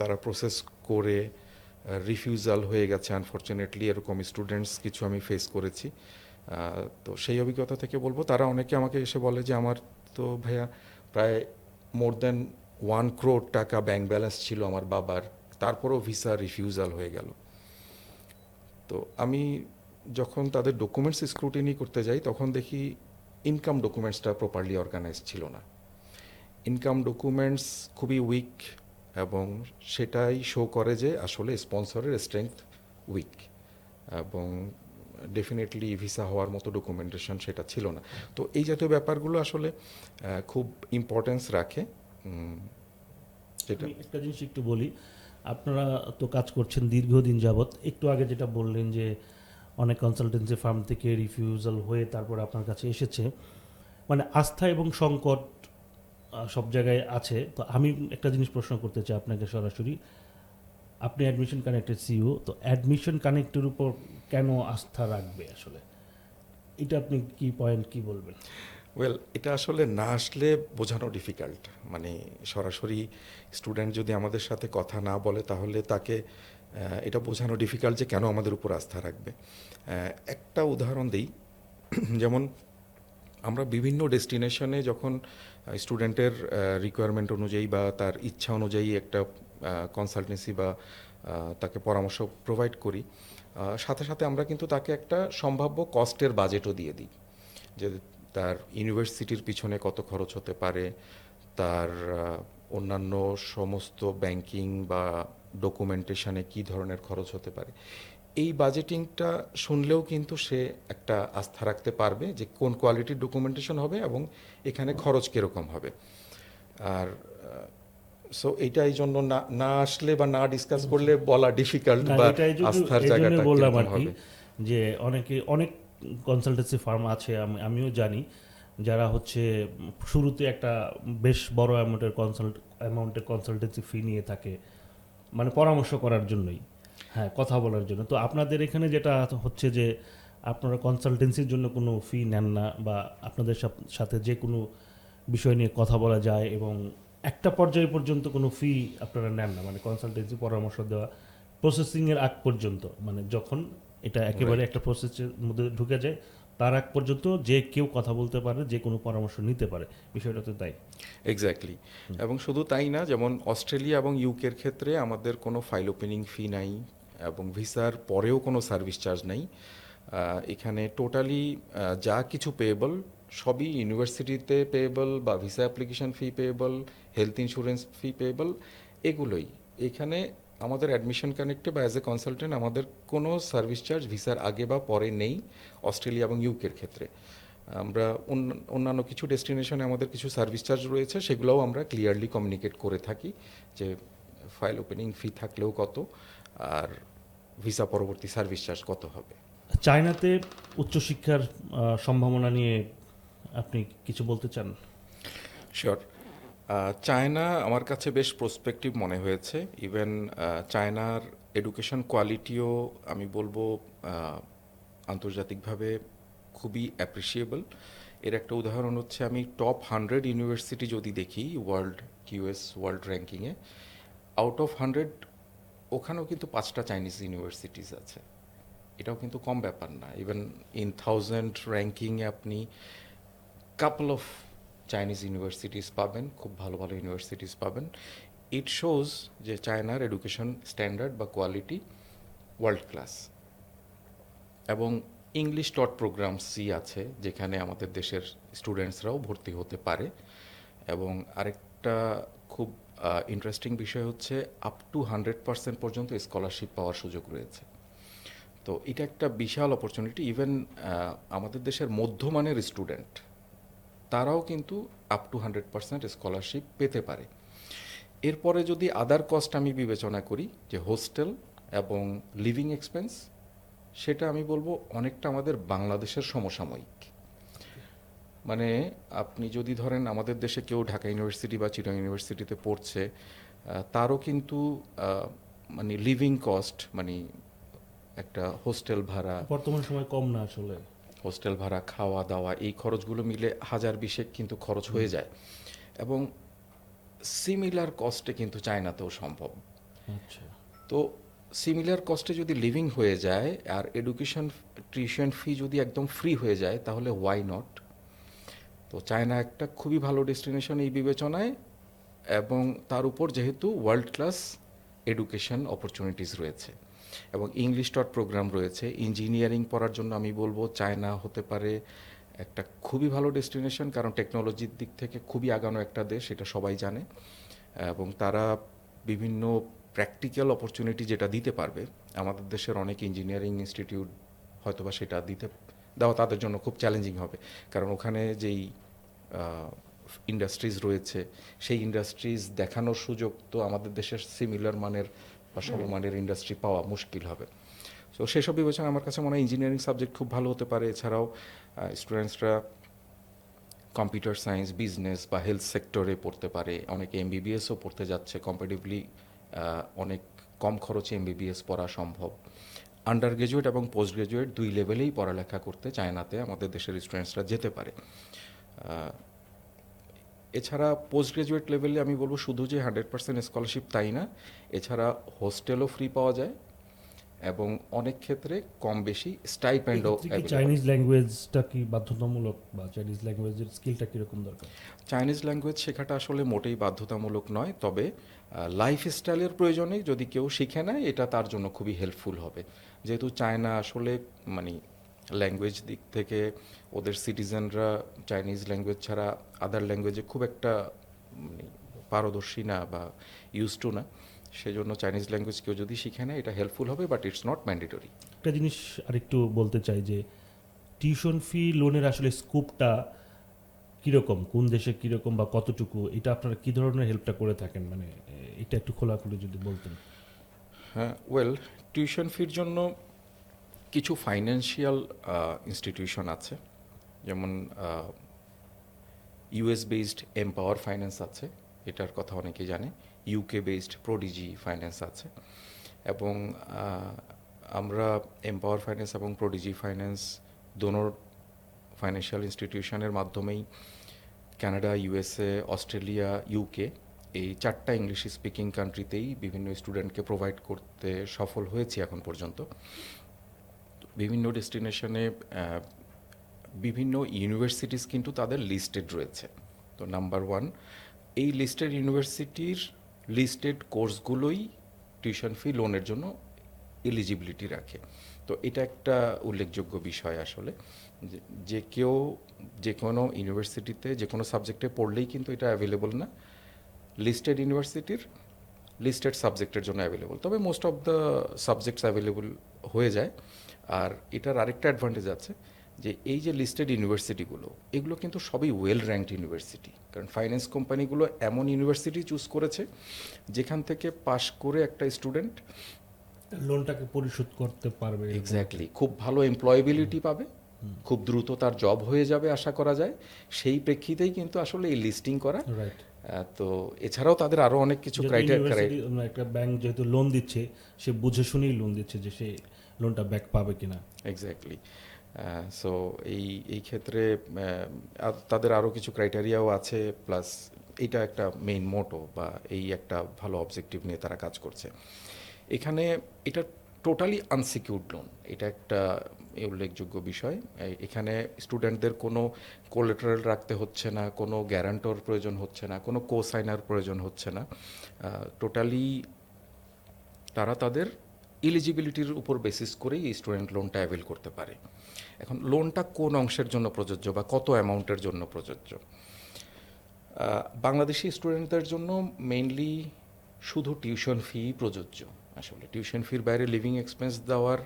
তারা প্রসেস করে রিফিউজাল হয়ে গেছে আনফর্চুনেটলি, এরকম স্টুডেন্টস কিছু আমি ফেস করেছি। তো সেই অভিজ্ঞতা থেকে বলবো, তারা অনেকে আমাকে এসে বলে যে আমার তো ভাইয়া প্রায় মোর দ্যান 1 crore টাকা ব্যাংক ব্যালেন্স ছিল আমার বাবার, তারপরও ভিসা রিফিউজাল হয়ে গেল। তো আমি যখন তাদের ডকুমেন্টস স্ক্রুটিনি করতে যাই তখন দেখি ইনকাম ডকুমেন্টসটা প্রপারলি অর্গানাইজ ছিল না। ইনকাম ডকুমেন্টস খুবই উইক এবং সেটাই শো করে যে আসলে স্পন্সরের স্ট্রেংথ উইক, এবং ডেফিনেটলি ভিসা হওয়ার মতো ডকুমেন্টেশন সেটা ছিল না। তো এই জাতীয় ব্যাপারগুলো আসলে খুব ইম্পর্টেন্স রাখে। আমি একটা জিনিস একটু বলি, আপনারা তো কাজ করছেন দীর্ঘদিন যাবৎ, একটু আগে যেটা বললেন যে অনেক কনসালটেন্সি ফার্ম থেকে রিফিউজাল হয়ে তারপর আপনার কাছে এসেছে, মানে আস্থা এবং সংকট সব জায়গায় আছে। তো আমি একটা জিনিস প্রশ্ন করতে চাই আপনাকে সরাসরি, আপনি অ্যাডমিশন কানেক্টের সিইও, তো অ্যাডমিশন কানেক্টের উপর কেন আস্থা রাখবে আসলে, এটা আপনি কি বলবেন? ওয়েল, এটা আসলে না আসলে বোঝানো ডিফিকাল্ট। মানে সরাসরি স্টুডেন্ট যদি আমাদের সাথে কথা না বলে তাহলে তাকে এটা বোঝানো ডিফিকাল্ট যে কেন আমাদের উপর আস্থা রাখবে। একটা উদাহরণ দিই, যেমন আমরা বিভিন্ন ডেস্টিনেশনে যখন স্টুডেন্টের রিকোয়ারমেন্ট অনুযায়ী বা তার ইচ্ছা অনুযায়ী একটা কনসালটেন্সি বা তাকে পরামর্শ প্রোভাইড করি, সাথে সাথে আমরা কিন্তু তাকে একটা সম্ভাব্য কস্টের বাজেটও দিয়ে দিই, যে তার ইউনিভার্সিটির পিছনে কত খরচ হতে পারে, তার অন্যান্য সমস্ত ব্যাংকিং বা ডকুমেন্টেশনে কী ধরনের খরচ হতে পারে। এই বাজেটিংটা শুনলেও কিন্তু সে একটা আস্থা রাখতে পারবে যে কোন কোয়ালিটির ডকুমেন্টেশন হবে এবং এখানে খরচ কীরকম হবে। আর সো এইটা এই জন্য না আসলে বা না ডিসকাস করলে বলা ডিফিকাল্ট বা আস্থার জায়গাটা বললাম কিরকম আর কি, হবে। যে অনেক কনসালটেন্সি ফার্ম আছে, আমিও জানি, যারা হচ্ছে শুরুতে একটা বেশ বড় অ্যামাউন্টের কনসালটেন্সি ফি নিয়ে থাকে, মানে পরামর্শ করার জন্যই, হ্যাঁ, কথা বলার জন্য। তো আপনাদের এখানে যেটা হচ্ছে যে আপনারা কনসালটেন্সির জন্য কোনো ফি নেন না, বা আপনাদের সাথে যে কোনো বিষয় নিয়ে কথা বলা যায়, এবং একটা পর্যায় পর্যন্ত কোনো ফি আপনারা নেন না, মানে কনসালটেন্সি পরামর্শ দেওয়া প্রসেসিংয়ের আগ পর্যন্ত, মানে যখন এটা একেবারে Right. একটা প্রসেসের মধ্যে ঢুকে যায় তার আগ পর্যন্ত যে কেউ কথা বলতে পারে, যে কোনো পরামর্শ নিতে পারে, বিষয়টা তো তাই। এক্স্যাক্টলি। এবং শুধু তাই না, যেমন অস্ট্রেলিয়া এবং ইউকের ক্ষেত্রে আমাদের কোনো ফাইল ওপেনিং ফি নাই এবং ভিসার পরেও কোনো সার্ভিস চার্জ নাই। এখানে টোটালি যা কিছু পেয়েবল সবই ইউনিভার্সিটিতে পেয়েবল, বা visa application fee payable, health insurance fee payable, এগুলোই। এখানে আমাদের অ্যাডমিশন কানেক্টে বা অ্যাজ এ কনসালটেন্ট আমাদের কোনো সার্ভিস চার্জ ভিসার আগে বা পরে নেই অস্ট্রেলিয়া এবং ইউকের ক্ষেত্রে। আমরা অন্যান্য কিছু ডেস্টিনেশনে আমাদের কিছু সার্ভিস চার্জ রয়েছে, সেগুলোও আমরা ক্লিয়ারলি কমিউনিকেট করে থাকি যে ফাইল ওপেনিং ফি থাকলেও কত, আর ভিসা পরবর্তী সার্ভিস চার্জ কত হবে। চায়নাতে উচ্চশিক্ষার সম্ভাবনা নিয়ে আপনি কিছু বলতে চান? শিওর। চায়না আমার কাছে বেশ প্রসপেক্টিভ মনে হয়েছে। ইভেন চায়নার এডুকেশন কোয়ালিটিও আমি বলবো আন্তর্জাতিকভাবে খুবই অ্যাপ্রিসিয়েবল। এর একটা উদাহরণ হচ্ছে, আমি টপ 100 ইউনিভার্সিটি যদি দেখি ওয়ার্ল্ড কিউএস ওয়ার্ল্ড র্যাঙ্কিংয়ে, আউট অফ 100 ওখানেও কিন্তু 5টা চাইনিজ ইউনিভার্সিটিস আছে। এটাও কিন্তু কম ব্যাপার না। ইভেন ইন 1000 র্যাঙ্কিংয়ে আপনি কাপল অফ চাইনিজ ইউনিভার্সিটিস পাবেন, খুব ভালো ভালো ইউনিভার্সিটিস পাবেন। ইট শোজ যে চায়নার এডুকেশন স্ট্যান্ডার্ড বা কোয়ালিটি ওয়ার্ল্ড ক্লাস। এবং ইংলিশ টট প্রোগ্রাম সি আছে, যেখানে আমাদের দেশের স্টুডেন্টসরাও ভর্তি হতে পারে। এবং আরেকটা খুব ইন্টারেস্টিং বিষয় হচ্ছে, আপ টু 100% পর্যন্ত স্কলারশিপ পাওয়ার সুযোগ রয়েছে। তো এটা একটা বিশাল অপরচুনিটি। ইভেন আমাদের দেশের মধ্যমানের স্টুডেন্ট তারাও কিন্তু আপ টু 100% স্কলারশিপ পেতে পারে। এরপরে যদি আদার কস্ট আমি বিবেচনা করি, যে হোস্টেল এবং লিভিং এক্সপেন্স, সেটা আমি বলবো অনেকটা আমাদের বাংলাদেশের সমসাময়িক। মানে আপনি যদি ধরেন আমাদের দেশে কেউ ঢাকা ইউনিভার্সিটি বা চিটাগাং ইউনিভার্সিটিতে পড়ছে, তারও কিন্তু মানে লিভিং কস্ট, মানে একটা হোস্টেল ভাড়া, বর্তমান সময় কম না আসলে। হোস্টেল ভাড়া, খাওয়া দাওয়া, এই খরচগুলো মিলে 1020 কিন্তু খরচ হয়ে যায়। এবং সিমিলার কস্টে কিন্তু চায়নাতেও সম্ভব। আচ্ছা। তো সিমিলার কস্টে যদি লিভিং হয়ে যায় আর এডুকেশন টিউশন ফি যদি একদম ফ্রি হয়ে যায়, তাহলে ওয়াই নট। তো চায়না একটা খুবই ভালো ডেস্টিনেশন এই বিবেচনায়। এবং তার উপর যেহেতু ওয়ার্ল্ড ক্লাস এডুকেশন অপরচুনিটিস রয়েছে এবং ইংলিশ টট প্রোগ্রাম রয়েছে, ইঞ্জিনিয়ারিং পড়ার জন্য আমি বলবো চায়না হতে পারে একটা খুবই ভালো ডেস্টিনেশন, কারণ টেকনোলজির দিক থেকে খুবই আগানো একটা দেশ, এটা সবাই জানে। এবং তারা বিভিন্ন প্র্যাকটিক্যাল অপরচুনিটি যেটা দিতে পারবে, আমাদের দেশের অনেক ইঞ্জিনিয়ারিং ইনস্টিটিউট হয়তোবা সেটা দেওয়া তাদের জন্য খুব চ্যালেঞ্জিং হবে। কারণ ওখানে যেই ইন্ডাস্ট্রিজ রয়েছে, সেই ইন্ডাস্ট্রিজ দেখানোর সুযোগ তো আমাদের দেশের সিমিলার মানের বা সমমানের ইন্ডাস্ট্রি পাওয়া মুশকিল হবে। তো সেসব বিবেচনা আমার কাছে মনে হয় ইঞ্জিনিয়ারিং সাবজেক্ট খুব ভালো হতে পারে। এছাড়াও স্টুডেন্টসরা কম্পিউটার সায়েন্স, বিজনেস বা হেলথ সেক্টরে পড়তে পারে। অনেকে এমবিবিএসও পড়তে যাচ্ছে কম্পারেটিভলি। অনেক কম খরচে এমবিবিএস পড়া সম্ভব। আন্ডার গ্রাজুয়েট এবং পোস্ট গ্রাজুয়েট দুই লেভেলেই পড়ালেখা করতে চায়নাতে আমাদের দেশের স্টুডেন্টসরা যেতে পারে। এছাড়া পোস্ট গ্রাজুয়েট লেভেলে আমি বলবো শুধু যে 100% স্কলারশিপ তাই না, এছাড়া হোস্টেলও ফ্রি পাওয়া যায় এবং অনেক ক্ষেত্রে কম বেশি স্টাইপেন্ডও অ্যাভেলেবল। চাইনিজ ল্যাঙ্গুয়েজটা কি বাধ্যতামূলক, বা চাইনিজ ল্যাঙ্গুয়েজের স্কিলটা কীরকম দরকার? চাইনিজ ল্যাঙ্গুয়েজ শেখাটা আসলে মোটেই বাধ্যতামূলক নয়, তবে লাইফস্টাইলের প্রয়োজনে যদি কেউ শিখে নেয়, এটা তার জন্য খুবই হেল্পফুল হবে। যেহেতু চায়না আসলে মানে ল্যাঙ্গুয়েজ দিক থেকে ওদের সিটিজেনরা চাইনিজ ল্যাঙ্গুয়েজ ছাড়া আদার ল্যাঙ্গুয়েজে খুব একটা মানে পারদর্শী না বা ইউজ টু না, সেজন্য চাইনিজ ল্যাঙ্গুয়েজ কেউ যদি শিখে নেয় এটা হেল্পফুল হবে, বাট ইটস নট ম্যান্ডেটরি। একটা জিনিস আরেকটু বলতে চাই যে টিউশন ফি লোনের আসলে স্কোপটা কীরকম, কোন দেশে কীরকম বা কতটুকু, এটা আপনারা কী ধরনের হেল্পটা করে থাকেন, মানে এটা একটু খোলাখুলি যদি বলতেন। হ্যাঁ, ওয়েল, টিউশন ফির জন্য কিছু ফাইন্যান্সিয়াল ইনস্টিটিউশন আছে, যেমন ইউএস বেসড এম্পাওয়ার ফাইন্যান্স আছে, এটার কথা অনেকেই জানে। ইউকে বেসড প্রোডিজি ফাইন্যান্স আছে, এবং আমরা এম্পাওয়ার ফাইন্যান্স এবং প্রোডিজি ফাইন্যান্স দোনোর ফাইন্যান্সিয়াল ইনস্টিটিউশনের মাধ্যমেই কানাডা, ইউএসএ, অস্ট্রেলিয়া, ইউকে, এই 4টা ইংলিশ স্পিকিং কান্ট্রিতেই বিভিন্ন স্টুডেন্টকে প্রোভাইড করতে সফল হয়েছি এখন পর্যন্ত। বিভিন্ন ডেস্টিনেশনে বিভিন্ন ইউনিভার্সিটিস কিন্তু তাদের লিস্টেড রয়েছে। তো নাম্বার 1, এই লিস্টেড ইউনিভার্সিটির লিস্টেড কোর্সগুলোই টিউশন ফি লোনের জন্য এলিজিবিলিটি রাখে। তো এটা একটা উল্লেখযোগ্য বিষয় আসলে, যে কেউ যে কোনো ইউনিভার্সিটিতে যে কোনো সাবজেক্টে পড়লেই কিন্তু এটা অ্যাভেলেবল না, লিস্টেড ইউনিভার্সিটির লিস্টেড সাবজেক্টের জন্য অ্যাভেলেবল। তবে most of the subjects available হয়ে যায়। আর এটার আরেকটা অ্যাডভান্টেজ আছে, যে এই যে লিস্টেড ইউনিভার্সিটিগুলো, এগুলো কিন্তু সবই ওয়েল র্যাঙ্কড ইউনিভার্সিটি। কারণ ফাইন্যান্স কোম্পানিগুলো এমন ইউনিভার্সিটি চুজ করেছে যেখান থেকে পাশ করে একটা স্টুডেন্ট লোনটাকে পরিশোধ করতে পারবে। এক্স্যাক্টলি খুব ভালো এমপ্লয়েবিলিটি পাবে, খুব দ্রুত তার জব হয়ে যাবে আশা করা যায়। সেই প্রেক্ষিতেই কিন্তু আসলে এই লিস্টিং করা। রাইট। তো এছাড়াও তাদের আরও অনেক কিছু ক্রাইটেরিয়া। একটা ব্যাংক যেহেতু লোন দিচ্ছে, সে বুঝে শুনেই লোন দিচ্ছে যে সে লোনটা ব্যাক পাবে কিনা। এক্স্যাক্টলি। সো এই ক্ষেত্রে তাদের আরও কিছু ক্রাইটেরিয়াও আছে, প্লাস এটা একটা মেইন মোটো বা এই একটা ভালো অবজেক্টিভ নিয়ে তারা কাজ করছে। এখানে এটা টোটালি আনসিকিউরড লোন, এটা একটা উল্লেখযোগ্য বিষয়। এখানে স্টুডেন্টদের কোনো কোলেটারাল রাখতে হচ্ছে না, কোনো গ্যারান্টর প্রয়োজন হচ্ছে না, কোনো কোসাইনার প্রয়োজন হচ্ছে না। টোটালি তারা তাদের এলিজিবিলিটির উপর বেসিস করেই এই স্টুডেন্ট লোনটা অ্যাভেল করতে পারে। এখন লোনটা কোন অংশের জন্য প্রযোজ্য বা কত অ্যামাউন্টের জন্য প্রযোজ্য? বাংলাদেশি স্টুডেন্টদের জন্য মেইনলি শুধু টিউশন ফি প্রযোজ্য। আসলে টিউশন ফির বাইরে লিভিং এক্সপেন্স দেওয়ার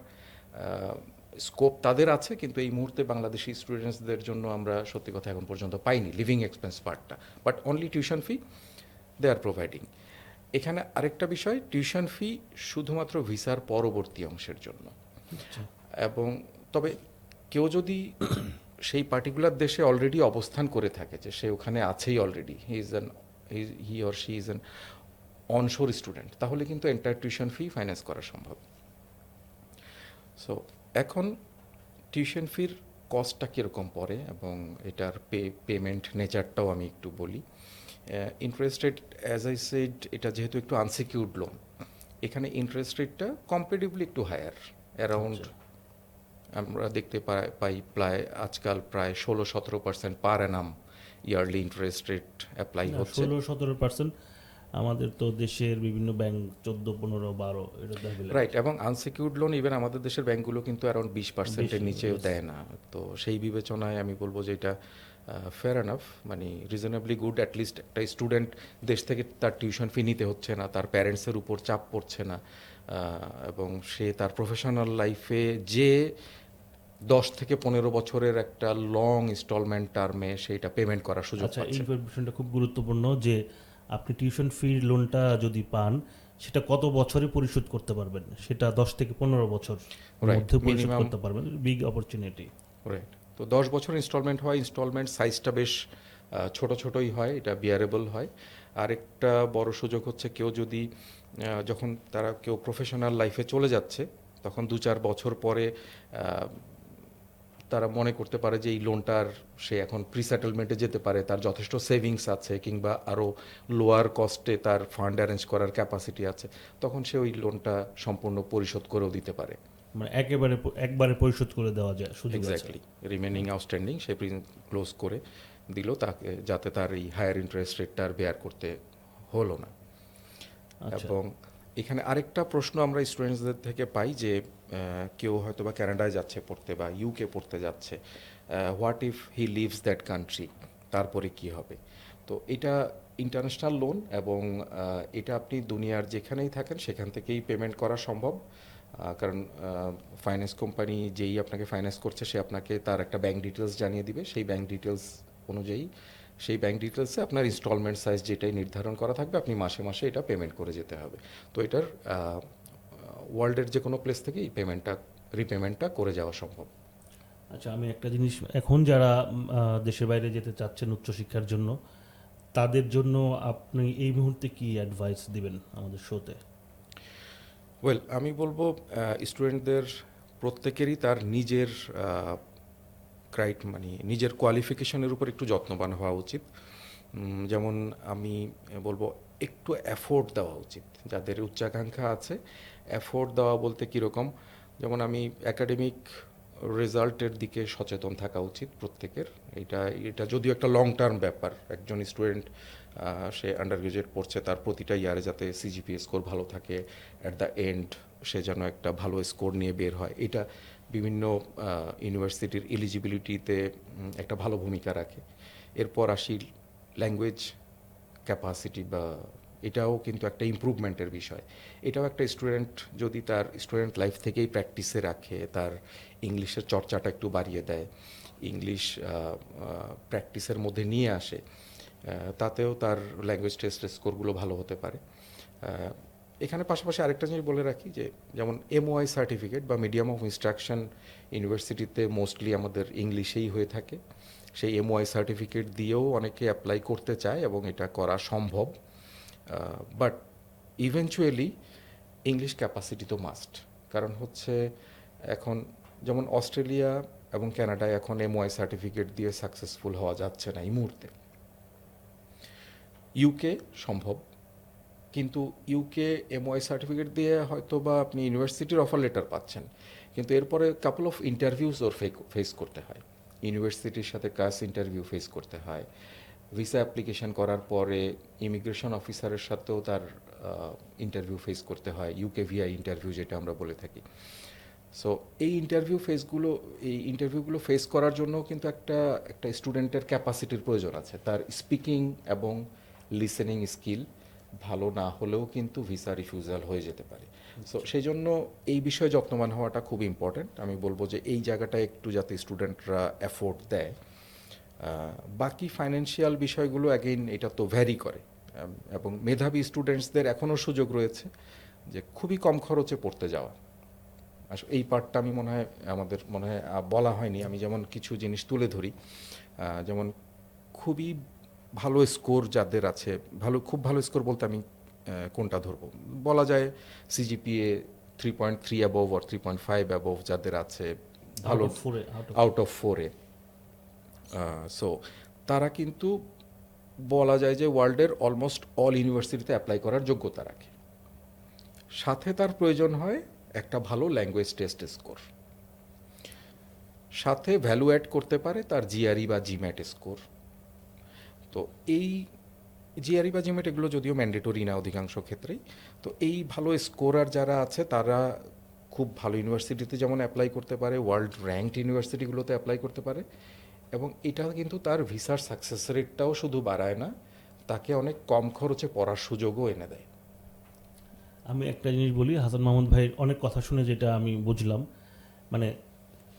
স্কোপ তাদের আছে, কিন্তু এই মুহূর্তে বাংলাদেশি স্টুডেন্টসদের জন্য আমরা সত্যি কথা এখন পর্যন্ত পাইনি লিভিং এক্সপেন্স পার্টটা, but only tuition fee they are providing. এখানে আরেকটা বিষয়, টিউশন ফি শুধুমাত্র ভিসার পরবর্তী অংশের জন্য। এবং তবে কেউ যদি সেই পার্টিকুলার দেশে অলরেডি অবস্থান করে থাকে, যে সে ওখানে আছেই already, he or she is an অনশোর student, তাহলে কিন্তু এন্টায়ার টিউশন ফি ফাইন্যান্স করা সম্ভব। সো এখন টিউশন ফির কস্টটা কীরকম পড়ে এবং এটার পেমেন্ট নেচারটাও আমি একটু বলি। Interest rate, as I said, এটা যেহেতু একটু আনসিকিউরড লোন, এখানে ইন্টারেস্ট রেটটা কম্পারেটিভলি একটু হায়ার। অ্যারাউন্ড আমরা দেখতে পাই আজকাল প্রায় 16-17% per annum yearly interest rate apply হচ্ছে। 16-17%। আমাদের তো দেশের বিভিন্ন ব্যাংক 14-15-12 এটা দেবে। রাইট। এবং আনসিকিউরড লোন ইভেন আমাদের দেশের ব্যাংকগুলো কিন্তু অ্যারাউন্ড 20%-এর নিচেও দেয় না। তো সেই বিবেচনায় আমি বলবো যে এটা ফেয়ার এনাফ, মানে রিজনেবলি গুড। অ্যাটলিস্ট একটা স্টুডেন্ট দেশ থেকে তার টিউশন ফি নিতে হচ্ছে না, তার প্যারেন্টসের উপর চাপ পড়ছে না, এবং সে তার প্রফেশনাল লাইফে যে 10 থেকে 15 বছরের একটা লং ইনস্টলমেন্ট টার্মে সেইটা পেমেন্ট করার সুযোগ আচ্ছা, এই পাচ্ছে। ইনফরমেশনটা খুব গুরুত্বপূর্ণ যে আপনি টিউশন ফি লোনটা যদি পান, সেটা কত বছরে পরিশোধ করতে পারবেন? সেটা 10 থেকে 15 বছর মধ্যে পরিশোধ করতে পারবেন। Big opportunity. রাইট। তো 10 বছর ইনস্টলমেন্ট হয়, ইনস্টলমেন্ট সাইজটা বেশ ছোট ছোটই হয়, এটা বিয়ারেবল হয়। আরেকটা বড় সুযোগ হচ্ছে কেউ যদি যখন কেউ প্রফেশনাল লাইফে চলে যাচ্ছে, তখন 2-4 বছর পরে তারা মনে করতে পারে যে এই লোনটার সে এখন প্রি সেটেলমেন্টে যেতে পারে, তার যথেষ্ট সেভিংস আছে, কিংবা আরও লোয়ার কস্টে তার ফান্ড অ্যারেঞ্জ করার ক্যাপাসিটি আছে, তখন সে ওই লোনটা সম্পূর্ণ পরিশোধ করেও দিতে পারে। মানে একবারে পরিশোধ করে দেওয়া যায়, সুযোগ আছে। এক্স্যাক্টলি। রিমেনিং আউটস্ট্যান্ডিং সে ক্লোজ করে দিল তাকে, যাতে তার এই হায়ার ইন্টারেস্ট রেটটা আর বেয়ার করতে হলো না। এবং এখানে আরেকটা প্রশ্ন আমরা স্টুডেন্টসদের থেকে পাই যে কেউ হয়তো বা কানাডায় যাচ্ছে পড়তে বা ইউকে পড়তে যাচ্ছে, what if he lives that country, তারপরে কি হবে? তো এটা ইন্টারন্যাশনাল লোন, এবং এটা আপনি দুনিয়ার যেখানেই থাকেন সেখান থেকেই পেমেন্ট করা সম্ভব। কারণ ফাইন্যান্স কোম্পানি যেই আপনাকে ফাইন্যান্স করছে, সে আপনাকে তার একটা ব্যাঙ্ক ডিটেলস জানিয়ে দিবে। সেই ব্যাঙ্ক ডিটেলস অনুযায়ী, সেই ব্যাঙ্ক ডিটেলসে আপনার ইনস্টলমেন্ট সাইজ যেটাই নির্ধারণ করা থাকবে, আপনি মাসে মাসে এটা পেমেন্ট করে যেতে হবে। তো এটার ওয়ার্ল্ডের যে কোনো প্লেস থেকে এই পেমেন্টটা রিপেমেন্টটা করে যাওয়া সম্ভব। আচ্ছা, আমি একটা জিনিস, এখন যারা দেশের বাইরে যেতে চাচ্ছেন উচ্চশিক্ষার জন্য, তাদের জন্য আপনি এই মুহূর্তে কি অ্যাডভাইস দিবেন আমাদের শোতে? ওয়েল, আমি বলবো স্টুডেন্টদের প্রত্যেকেরই তার নিজের মানে নিজের কোয়ালিফিকেশনের উপর একটু যত্নবান হওয়া উচিত। যেমন আমি বলবো একটু এফোর্ট দেওয়া উচিত, যাদের উচ্চাকাঙ্ক্ষা আছে। এফোর্ট দেওয়া বলতে কীরকম, যেমন আমি একাডেমিক রেজাল্টের দিকে সচেতন থাকা উচিত প্রত্যেকের। এটা এটা যদিও একটা লং টার্ম ব্যাপার। একজন স্টুডেন্ট সে আন্ডার গ্রাজুয়েট পড়ছে, তার প্রতিটা ইয়ারে যাতে সিজিপিএ স্কোর ভালো থাকে, অ্যাট দ্য এন্ড সে যেন একটা ভালো স্কোর নিয়ে বের হয়, এটা বিভিন্ন ইউনিভার্সিটির এলিজিবিলিটিতে একটা ভালো ভূমিকা রাখে। এরপর আসি ল্যাঙ্গুয়েজ ক্যাপাসিটি, বা এটাও কিন্তু একটা ইমপ্রুভমেন্টের বিষয়। এটাও একটা স্টুডেন্ট যদি তার স্টুডেন্ট লাইফ থেকেই প্র্যাকটিসে রাখে, তার ইংলিশের চর্চাটা একটু বাড়িয়ে দেয়, ইংলিশ প্র্যাকটিসের মধ্যে নিয়ে আসে, তাতেও তার ল্যাঙ্গুয়েজ টেস্ট স্কোরগুলো ভালো হতে পারে। এখানে পাশাপাশি আরেকটা জিনিস বলে রাখি, যে যেমন এমওআই সার্টিফিকেট বা মিডিয়াম অফ ইনস্ট্রাকশন ইউনিভার্সিটিতে মোস্টলি আমাদের ইংলিশেই হয়ে থাকে। সেই এমওআই সার্টিফিকেট দিয়েও অনেকে অ্যাপ্লাই করতে চায় এবং এটা করা সম্ভব। বাট ইভেনচুয়ালি ইংলিশ ক্যাপাসিটি তো মাস্ট। কারণ হচ্ছে এখন যেমন অস্ট্রেলিয়া এবং কানাডায় এখন এমওআই সার্টিফিকেট দিয়ে সাকসেসফুল হওয়া যাচ্ছে না এই মুহূর্তে। ইউকে সম্ভব, কিন্তু ইউকে এমওআই সার্টিফিকেট দিয়ে হয়তো বা আপনি ইউনিভার্সিটির অফার লেটার পাচ্ছেন, কিন্তু এরপরে couple of interviews or face করতে হয়। ইউনিভার্সিটির সাথে কাজ ইন্টারভিউ ফেস করতে হয়। ভিসা অ্যাপ্লিকেশন করার পরে ইমিগ্রেশন অফিসারের সাথেও তার ইন্টারভিউ ফেস করতে হয়, ইউকে ভিআই ইন্টারভিউ যেটা আমরা বলে থাকি। সো এই ইন্টারভিউগুলো ফেস করার জন্য কিন্তু একটা স্টুডেন্টের ক্যাপাসিটির প্রয়োজন আছে। তার স্পিকিং এবং লিসেনিং স্কিল ভালো না হলেও কিন্তু ভিসা রিফিউজাল হয়ে যেতে পারে। সো সেই জন্য এই বিষয়ে যত্নবান হওয়াটা খুব ইম্পর্ট্যান্ট। আমি বলবো যে এই জায়গাটা একটু যাতে স্টুডেন্টরা এফোর্ট দেয়। বাকি ফাইন্যান্সিয়াল বিষয়গুলো অ্যাগেইন এটা তো ভ্যারি করে, এবং মেধাবী স্টুডেন্টসদের এখনও সুযোগ রয়েছে যে খুবই কম খরচে পড়তে যাওয়া। আসলে এই পার্টটা আমি আমাদের মনে হয় বলা হয়নি। আমি যেমন কিছু জিনিস তুলে ধরি, যেমন খুবই ভালো স্কোর যাদের আছে, খুব ভালো স্কোর বলতে আমি কোনটা ধরবো, বলা যায় সিজিপিএ 3.3 অ্যাবভ আর 3.5 অ্যাবভ যাদের আছে, ভালো আউট অফ 4-এ। সো তারা কিন্তু বলা যায় যে ওয়ার্ল্ডের অলমোস্ট অল ইউনিভার্সিটিতে অ্যাপ্লাই করার যোগ্যতা রাখে। সাথে তার প্রয়োজন হয় একটা ভালো ল্যাঙ্গুয়েজ টেস্ট স্কোর, সাথে ভ্যালু অ্যাড করতে পারে তার জিআরই বা জিম্যাট স্কোর। তো এই জিআরই বা জিম্যাট এগুলো যদিও ম্যান্ডেটরি না অধিকাংশ ক্ষেত্রেই। তো এই ভালো স্কোরার যারা আছে তারা খুব ভালো ইউনিভার্সিটিতে যেমন অ্যাপ্লাই করতে পারে, ওয়ার্ল্ড র্যাঙ্কড ইউনিভার্সিটিগুলোতে অ্যাপ্লাই করতে পারে, এবং এটা কিন্তু তার ভিসার সাকসেস রেটটাও শুধু বাড়ায় না, তাকে অনেক কম খরচে পড়ার সুযোগও এনে দেয়। আমি একটা জিনিস বলি, হাসান মাহমুদ ভাইয়ের অনেক কথা শুনে যেটা আমি বুঝলাম, মানে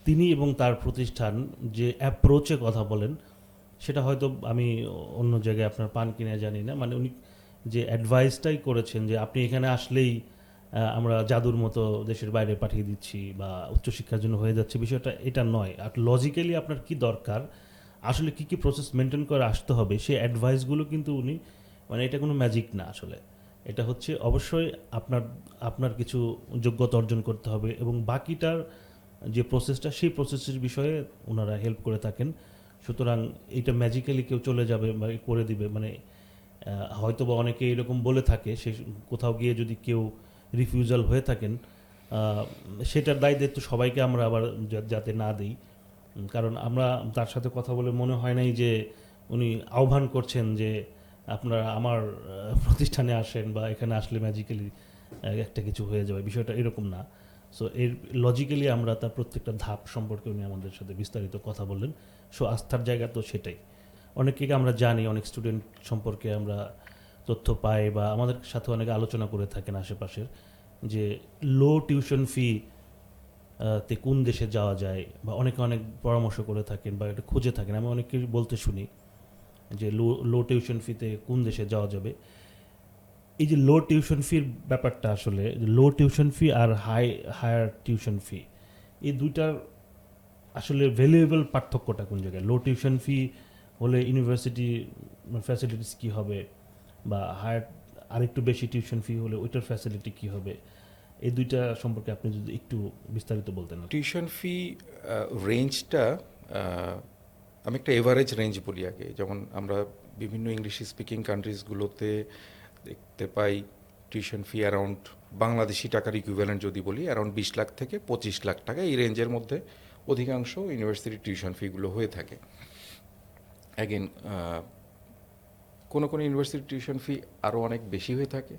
তিনি এবং তার প্রতিষ্ঠান যে অ্যাপ্রোচে কথা বলেন, সেটা হয়তো আমি অন্য জায়গায় আপনার পান কিনে জানি না। মানে উনি যে অ্যাডভাইসটাই করেছেন যে আপনি এখানে আসলেই আমরা জাদুর মতো দেশের বাইরে পাঠিয়ে দিচ্ছি বা উচ্চশিক্ষার জন্য হয়ে যাচ্ছে, বিষয়টা এটা নয়। আর লজিক্যালি আপনার কি দরকার, আসলে কি কি প্রসেস মেনটেন করে আসতে হবে, সেই অ্যাডভাইসগুলো কিন্তু উনি, মানে এটা কোনো ম্যাজিক না আসলে। এটা হচ্ছে অবশ্যই আপনার কিছু যোগ্যতা অর্জন করতে হবে, এবং বাকিটার যে প্রসেসটা, সেই প্রসেসের বিষয়ে ওনারা হেল্প করে থাকেন। সুতরাং এইটা ম্যাজিক্যালি কেউ চলে যাবে বা করে দিবে, মানে হয়তো বা অনেকে এরকম বলে থাকে, সে কোথাও গিয়ে যদি কেউ রিফিউজাল হয়ে থাকেন, সেটার দায় দায়িত্ব সবাইকে আমরা আবার যাতে না দিই। কারণ আমরা তার সাথে কথা বলে মনে হয় নাই যে উনি আহ্বান করছেন যে আপনারা আমার প্রতিষ্ঠানে আসেন বা এখানে আসলে ম্যাজিক্যালি একটা কিছু হয়ে যাবে, বিষয়টা এরকম না। সো এর লজিক্যালি আমরা তার প্রত্যেকটা ধাপ সম্পর্কে উনি আমাদের সাথে বিস্তারিত কথা বললেন। সো আস্থার জায়গা তো সেটাই। অনেককে আমরা জানি, অনেক স্টুডেন্ট সম্পর্কে আমরা তথ্য পাই বা আমাদের সাথে অনেকে আলোচনা করে থাকেন আশেপাশের, যে লো টিউশন ফি তে কোন দেশে যাওয়া যায়, বা অনেকে অনেক পরামর্শ করে থাকেন বা এটা খুঁজে থাকেন। আমি অনেকেই বলতে শুনি যে লো টিউশন ফিতে কোন দেশে যাওয়া যাবে। এই যে লো টিউশন ফির ব্যাপারটা, আসলে লো টিউশন ফি আর হায়ার টিউশন ফি, এই দুইটার আসলে ভ্যালুয়েবল পার্থক্যটা কোন জায়গায়? লো টিউশন ফি হলে ইউনিভার্সিটি ফ্যাসিলিটিস কী হবে, বা হায়ার আরেকটু বেশি টিউশন ফি হলে ওইটার ফ্যাসিলিটি কী হবে? এই দুইটা সম্পর্কে আপনি যদি একটু বিস্তারিত বলতেন আর কি। টিউশন ফি রেঞ্জটা আমি একটা এভারেজ রেঞ্জ বলি আগে, যেমন আমরা বিভিন্ন ইংলিশ স্পিকিং কান্ট্রিজগুলোতে দেখতে পাই টিউশন ফি অ্যারাউন্ড বাংলাদেশি টাকার ইকুইভ্যালেন্ট যদি বলি অ্যারাউন্ড 20 লাখ থেকে 25 লাখ টাকা, এই রেঞ্জের মধ্যে অধিকাংশ ইউনিভার্সিটি টিউশন ফিগুলো হয়ে থাকে। অ্যাগেন কোনো কোনো ইউনিভার্সিটি টিউশন ফি আরও অনেক বেশি হয়ে থাকে,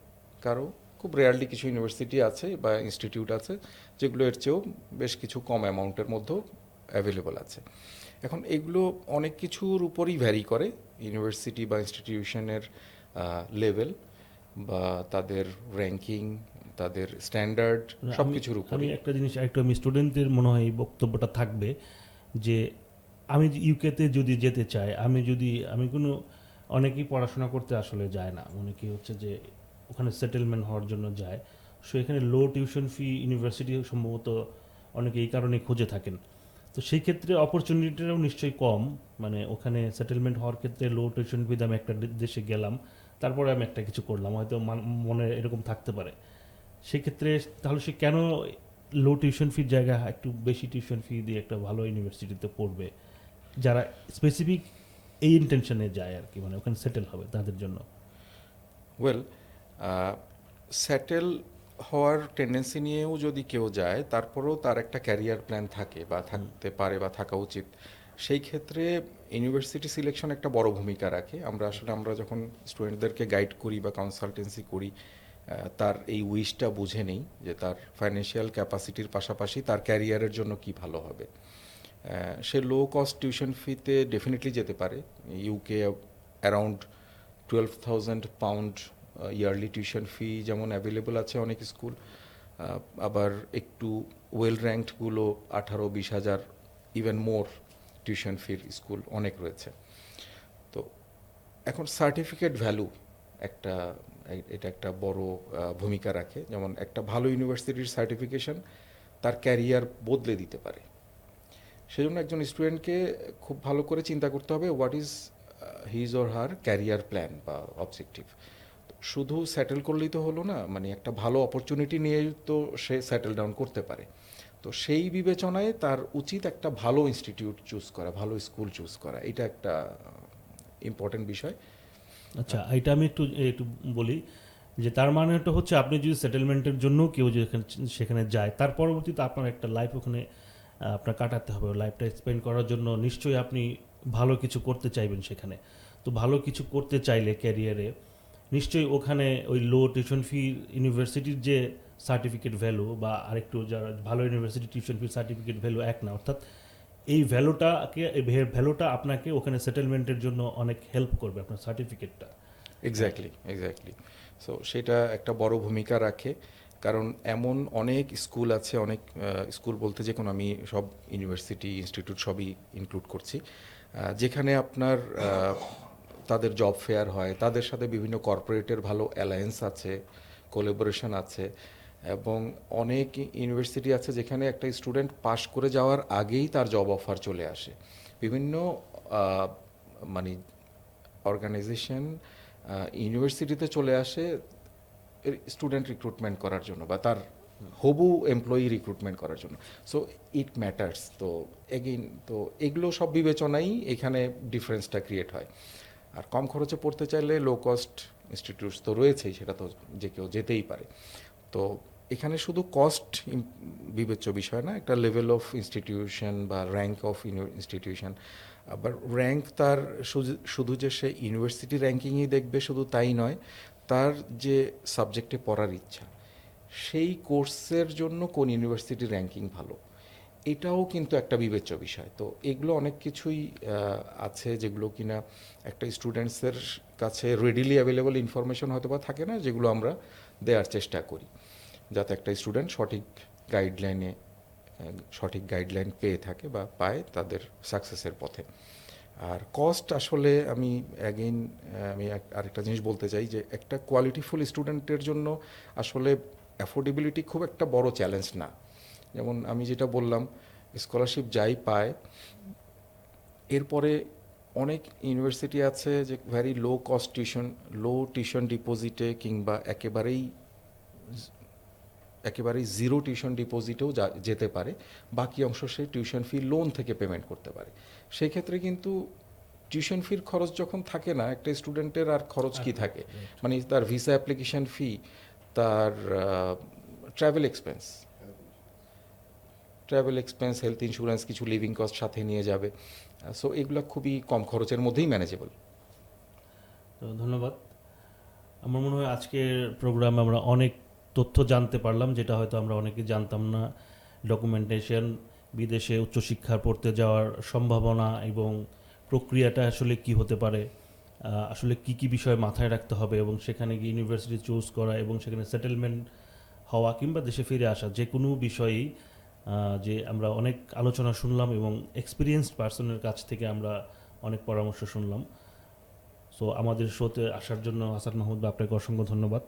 কারো খুব রেয়ারলি কিছু ইউনিভার্সিটি আছে বা ইনস্টিটিউট আছে যেগুলো এর চেয়েও বেশ কিছু কম অ্যামাউন্টের মধ্যেও অ্যাভেলেবল আছে। এখন এগুলো অনেক কিছুর উপরই ভ্যারি করে, ইউনিভার্সিটি বা ইনস্টিটিউশনের লেভেল বা তাদের র্যাঙ্কিং, তাদের স্ট্যান্ডার্ড, সব কিছুর আমি উপরই। একটা জিনিস একটু, আমি স্টুডেন্টদের মনে হয় এই বক্তব্যটা থাকবে যে আমি ইউকেতে যদি যেতে চাই, আমি কোনো, অনেকেই পড়াশোনা করতে আসলে যায় না, অনেকেই হচ্ছে যে ওখানে সেটেলমেন্ট হওয়ার জন্য যায়। সো এখানে লো টিউশন ফি ইউনিভার্সিটি সম্ভবত অনেকে এই কারণে খুঁজে থাকেন। তো সেই ক্ষেত্রে অপরচুনিটিটাও নিশ্চয়ই কম, মানে ওখানে সেটেলমেন্ট হওয়ার ক্ষেত্রে লো টিউশন ফিতে আমি একটা দেশে গেলাম, তারপরে আমি একটা কিছু করলাম, হয়তো মনে এরকম থাকতে পারে। সেক্ষেত্রে তাহলে সে কেন লো টিউশন ফির জায়গায় একটু বেশি টিউশন ফি দিয়ে একটা ভালো ইউনিভার্সিটিতে পড়বে, যারা স্পেসিফিক এই ইন্টেনশনে যায় আর কি, মানে ওখানে সেটেল হবে তাদের জন্য? ওয়েল, সেটেল হওয়ার টেন্ডেন্সি নিয়েও যদি কেউ যায়, তারপরেও তার একটা ক্যারিয়ার প্ল্যান থাকে বা থাকতে পারে বা থাকা উচিত। সেই ক্ষেত্রে ইউনিভার্সিটি সিলেকশন একটা বড় ভূমিকা রাখে। আমরা যখন স্টুডেন্টদেরকে গাইড করি বা কনসালটেন্সি করি, তার এই উইশটা বুঝে নেই যে তার ফাইন্যান্সিয়াল ক্যাপাসিটির পাশাপাশি তার ক্যারিয়ারের জন্য কি ভালো হবে। সে লো কস্ট টিউশন ফিতে ডেফিনেটলি যেতে পারে। UK around £12,000 yearly tuition fee যেমন অ্যাভেলেবল আছে অনেক স্কুল, আবার একটু ওয়েল র্যাঙ্কডগুলো 18-20 হাজার, ইভেন মোর টিউশন ফির স্কুল অনেক রয়েছে। তো এখন সার্টিফিকেট ভ্যালু একটা, এটা একটা বড় ভূমিকা রাখে। যেমন একটা ভালো ইউনিভার্সিটির সার্টিফিকেশন তার ক্যারিয়ার বদলে দিতে পারে। সেজন্য একজন স্টুডেন্টকে খুব ভালো করে চিন্তা করতে হবে what is his or her career plan বা অবজেক্টিভ। শুধু সেটেল করলেই তো হলো না, মানে একটা ভালো অপরচুনিটি নিয়ে তো সে সেটেল ডাউন করতে পারে। তো সেই বিবেচনায় তার উচিত একটা ভালো ইনস্টিটিউট চুজ করা, ভালো স্কুল চুজ করা, এটা একটা ইম্পর্টেন্ট বিষয়। আচ্ছা, এটা আমি একটু একটু বলি যে তার মানেটা হচ্ছে আপনি যদি সেটেলমেন্টের জন্য কেউ যেখানে সেখানে যায়, তার পরবর্তীতে আপনার একটা লাইফ ওখানে আপনার কাটাতে হবে, লাইফটা স্পেন্ড করার জন্য নিশ্চয়ই আপনি ভালো কিছু করতে চাইবেন সেখানে। তো ভালো কিছু করতে চাইলে ক্যারিয়ারে নিশ্চয়ই ওখানে ওই লো টিউশন ফি ইউনিভার্সিটির যে সার্টিফিকেট ভ্যালু বা আরেকটু যারা ভালো university tuition fee certificate value এক না, অর্থাৎ এই ভ্যালুটা আপনাকে ওখানে সেটেলমেন্টের জন্য অনেক হেল্প করবে, আপনার সার্টিফিকেটটা। এক্স্যাক্টলি। সো সেটা একটা বড় ভূমিকা রাখে, কারণ এমন অনেক স্কুল আছে, অনেক স্কুল বলতে যে কোনো, আমি সব ইউনিভার্সিটি ইনস্টিটিউট সবই ইনক্লুড করছি, যেখানে আপনার তাদের জব ফেয়ার হয়, তাদের সাথে বিভিন্ন কর্পোরেটের ভালো অ্যালায়েন্স আছে, কোলাবোরেশন আছে, এবং অনেক ইউনিভার্সিটি আছে যেখানে একটা স্টুডেন্ট পাশ করে যাওয়ার আগেই তার জব অফার চলে আসে। বিভিন্ন মানে অর্গানাইজেশন ইউনিভার্সিটিতে চলে আসে স্টুডেন্ট রিক্রুটমেন্ট করার জন্য বা তার হবু এমপ্লয়ি রিক্রুটমেন্ট করার জন্য। So it matters. তো এগেইন, তো এগুলো সব বিবেচনাই এখানে ডিফারেন্সটা ক্রিয়েট হয়। আর কম খরচে পড়তে চাইলে লো কস্ট ইনস্টিটিউটস তো রয়েছেই, সেটা তো যে কেউ যেতেই পারে। তো এখানে শুধু কস্ট বিবেচ্য বিষয় না, একটা লেভেল অফ ইনস্টিটিউশন বা র্যাঙ্ক অফ ইনস্টিটিউশন। আবার র্যাঙ্ক তার শুধু যে সে ইউনিভার্সিটি র্যাঙ্কিংই দেখবে শুধু তাই নয়, তার যে সাবজেক্টে পড়ার ইচ্ছা, সেই কোর্সের জন্য কোন ইউনিভার্সিটি র্যাঙ্কিং ভালো, এটাও কিন্তু একটা বিবেচ্য বিষয়। তো এগুলো অনেক কিছুই আছে যেগুলো কিনা একটা স্টুডেন্টসের কাছে রেডিলি অ্যাভেলেবল ইনফরমেশন হয়তো বা থাকে না, যেগুলো আমরা দেওয়ার চেষ্টা করি যাতে একটা স্টুডেন্ট সঠিক গাইডলাইন পেয়ে থাকে বা পায় তাদের সাকসেসের পথে। আর কস্ট আসলে আমি আরেকটা জিনিস বলতে চাই যে একটা কোয়ালিটিফুল স্টুডেন্টের জন্য আসলে অ্যাফোর্ডেবিলিটি খুব একটা বড় চ্যালেঞ্জ না। যেমন আমি যেটা বললাম, স্কলারশিপ যাই পায়, এরপরে অনেক ইউনিভার্সিটি আছে যে ভ্যারি লো টিউশন ডিপোজিটে কিংবা একেবারেই জিরো টিউশন ডিপোজিটেও যেতে পারে, বাকি অংশ সে টিউশন ফি লোন থেকে পেমেন্ট করতে পারে। সেই ক্ষেত্রে কিন্তু টিউশন ফির খরচ যখন থাকে না, একটা স্টুডেন্টের আর খরচ কি থাকে, মানে তার ভিসা অ্যাপ্লিকেশন ফি, তার ট্রাভেল এক্সপেন্স, হেলথ ইন্স্যুরেন্স, কিছু লিভিং কস্ট সাথে নিয়ে যাবে। সো এগুলো খুবই কম খরচের মধ্যেই ম্যানেজেবল। তো ধন্যবাদ। আমার মনে হয় আজকের প্রোগ্রামে আমরা অনেক তথ্য জানতে পারলাম, যেটা হয়তো আমরা অনেকে জানতাম না। ডকুমেন্টেশন, বিদেশে উচ্চশিক্ষা পড়তে যাওয়ার সম্ভাবনা এবং প্রক্রিয়াটা আসলে কি হতে পারে, আসলে কি কি বিষয় মাথায় রাখতে হবে, এবং সেখানে গিয়ে ইউনিভার্সিটি চুজ করা এবং সেখানে সেটেলমেন্ট হওয়া কিংবা দেশে ফিরে আসা, যে কোনো বিষয়েই যে আমরা অনেক আলোচনা শুনলাম এবং এক্সপিরিয়েন্সড পার্সনের কাছ থেকে আমরা অনেক পরামর্শ শুনলাম। সো আমাদের শোতে আসার জন্য হাসান মাহমুদ ভাই, আপনাকে অসংখ্য ধন্যবাদ।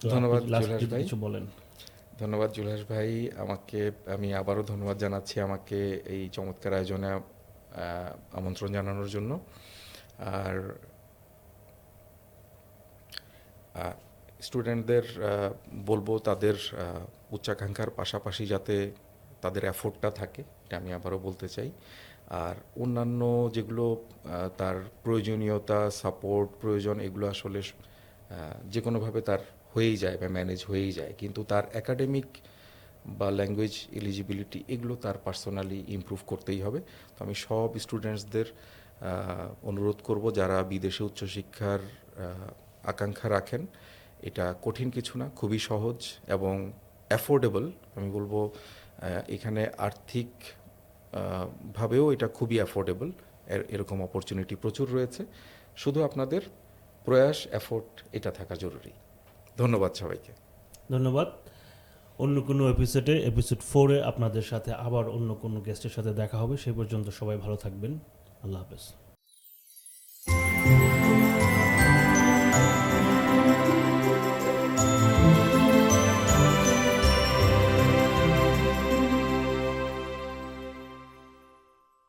তো ধন্যবাদ আপনি last জুলহাস যদি ভাই। কিছু বলেন। ধন্যবাদ জুলহাস ভাই, আমি আবারও ধন্যবাদ জানাচ্ছি আমাকে এই চমৎকার আয়োজনে আমন্ত্রণ জানানোর জন্য। আর স্টুডেন্টদের বলবো তাদের উচ্চাকাঙ্ক্ষার পাশাপাশি যাতে তাদের এফোর্টটা থাকে, এটা আমি আবারও বলতে চাই। আর অন্যান্য যেগুলো তার প্রয়োজনীয়তা, সাপোর্ট প্রয়োজন, এগুলো আসলে যে কোনোভাবে তার হয়েই যায় বা ম্যানেজ হয়েই যায়, কিন্তু তার একাডেমিক বা ল্যাঙ্গুয়েজ এলিজিবিলিটি এগুলো তার পার্সোনালি ইমপ্রুভ করতেই হবে। তো আমি সব স্টুডেন্টসদের অনুরোধ করব, যারা বিদেশে উচ্চশিক্ষার আকাঙ্ক্ষা রাখেন, এটা কঠিন কিছু না, খুবই সহজ এবং অ্যাফোর্ডেবল। আমি বলবো এখানে আর্থিক ভাবেও এটা খুবই অ্যাফোর্ডেবল, এরকম অপরচুনিটি প্রচুর রয়েছে। শুধু আপনাদের প্রয়াস, এফোর্ট এটা থাকা জরুরি। ধন্যবাদ সবাইকে। ধন্যবাদ। অন্য কোনো এপিসোড 4-এ আপনাদের সাথে আবার অন্য কোনো গেস্টের সাথে দেখা হবে। সেই পর্যন্ত সবাই ভালো থাকবেন। আল্লাহ হাফেজ।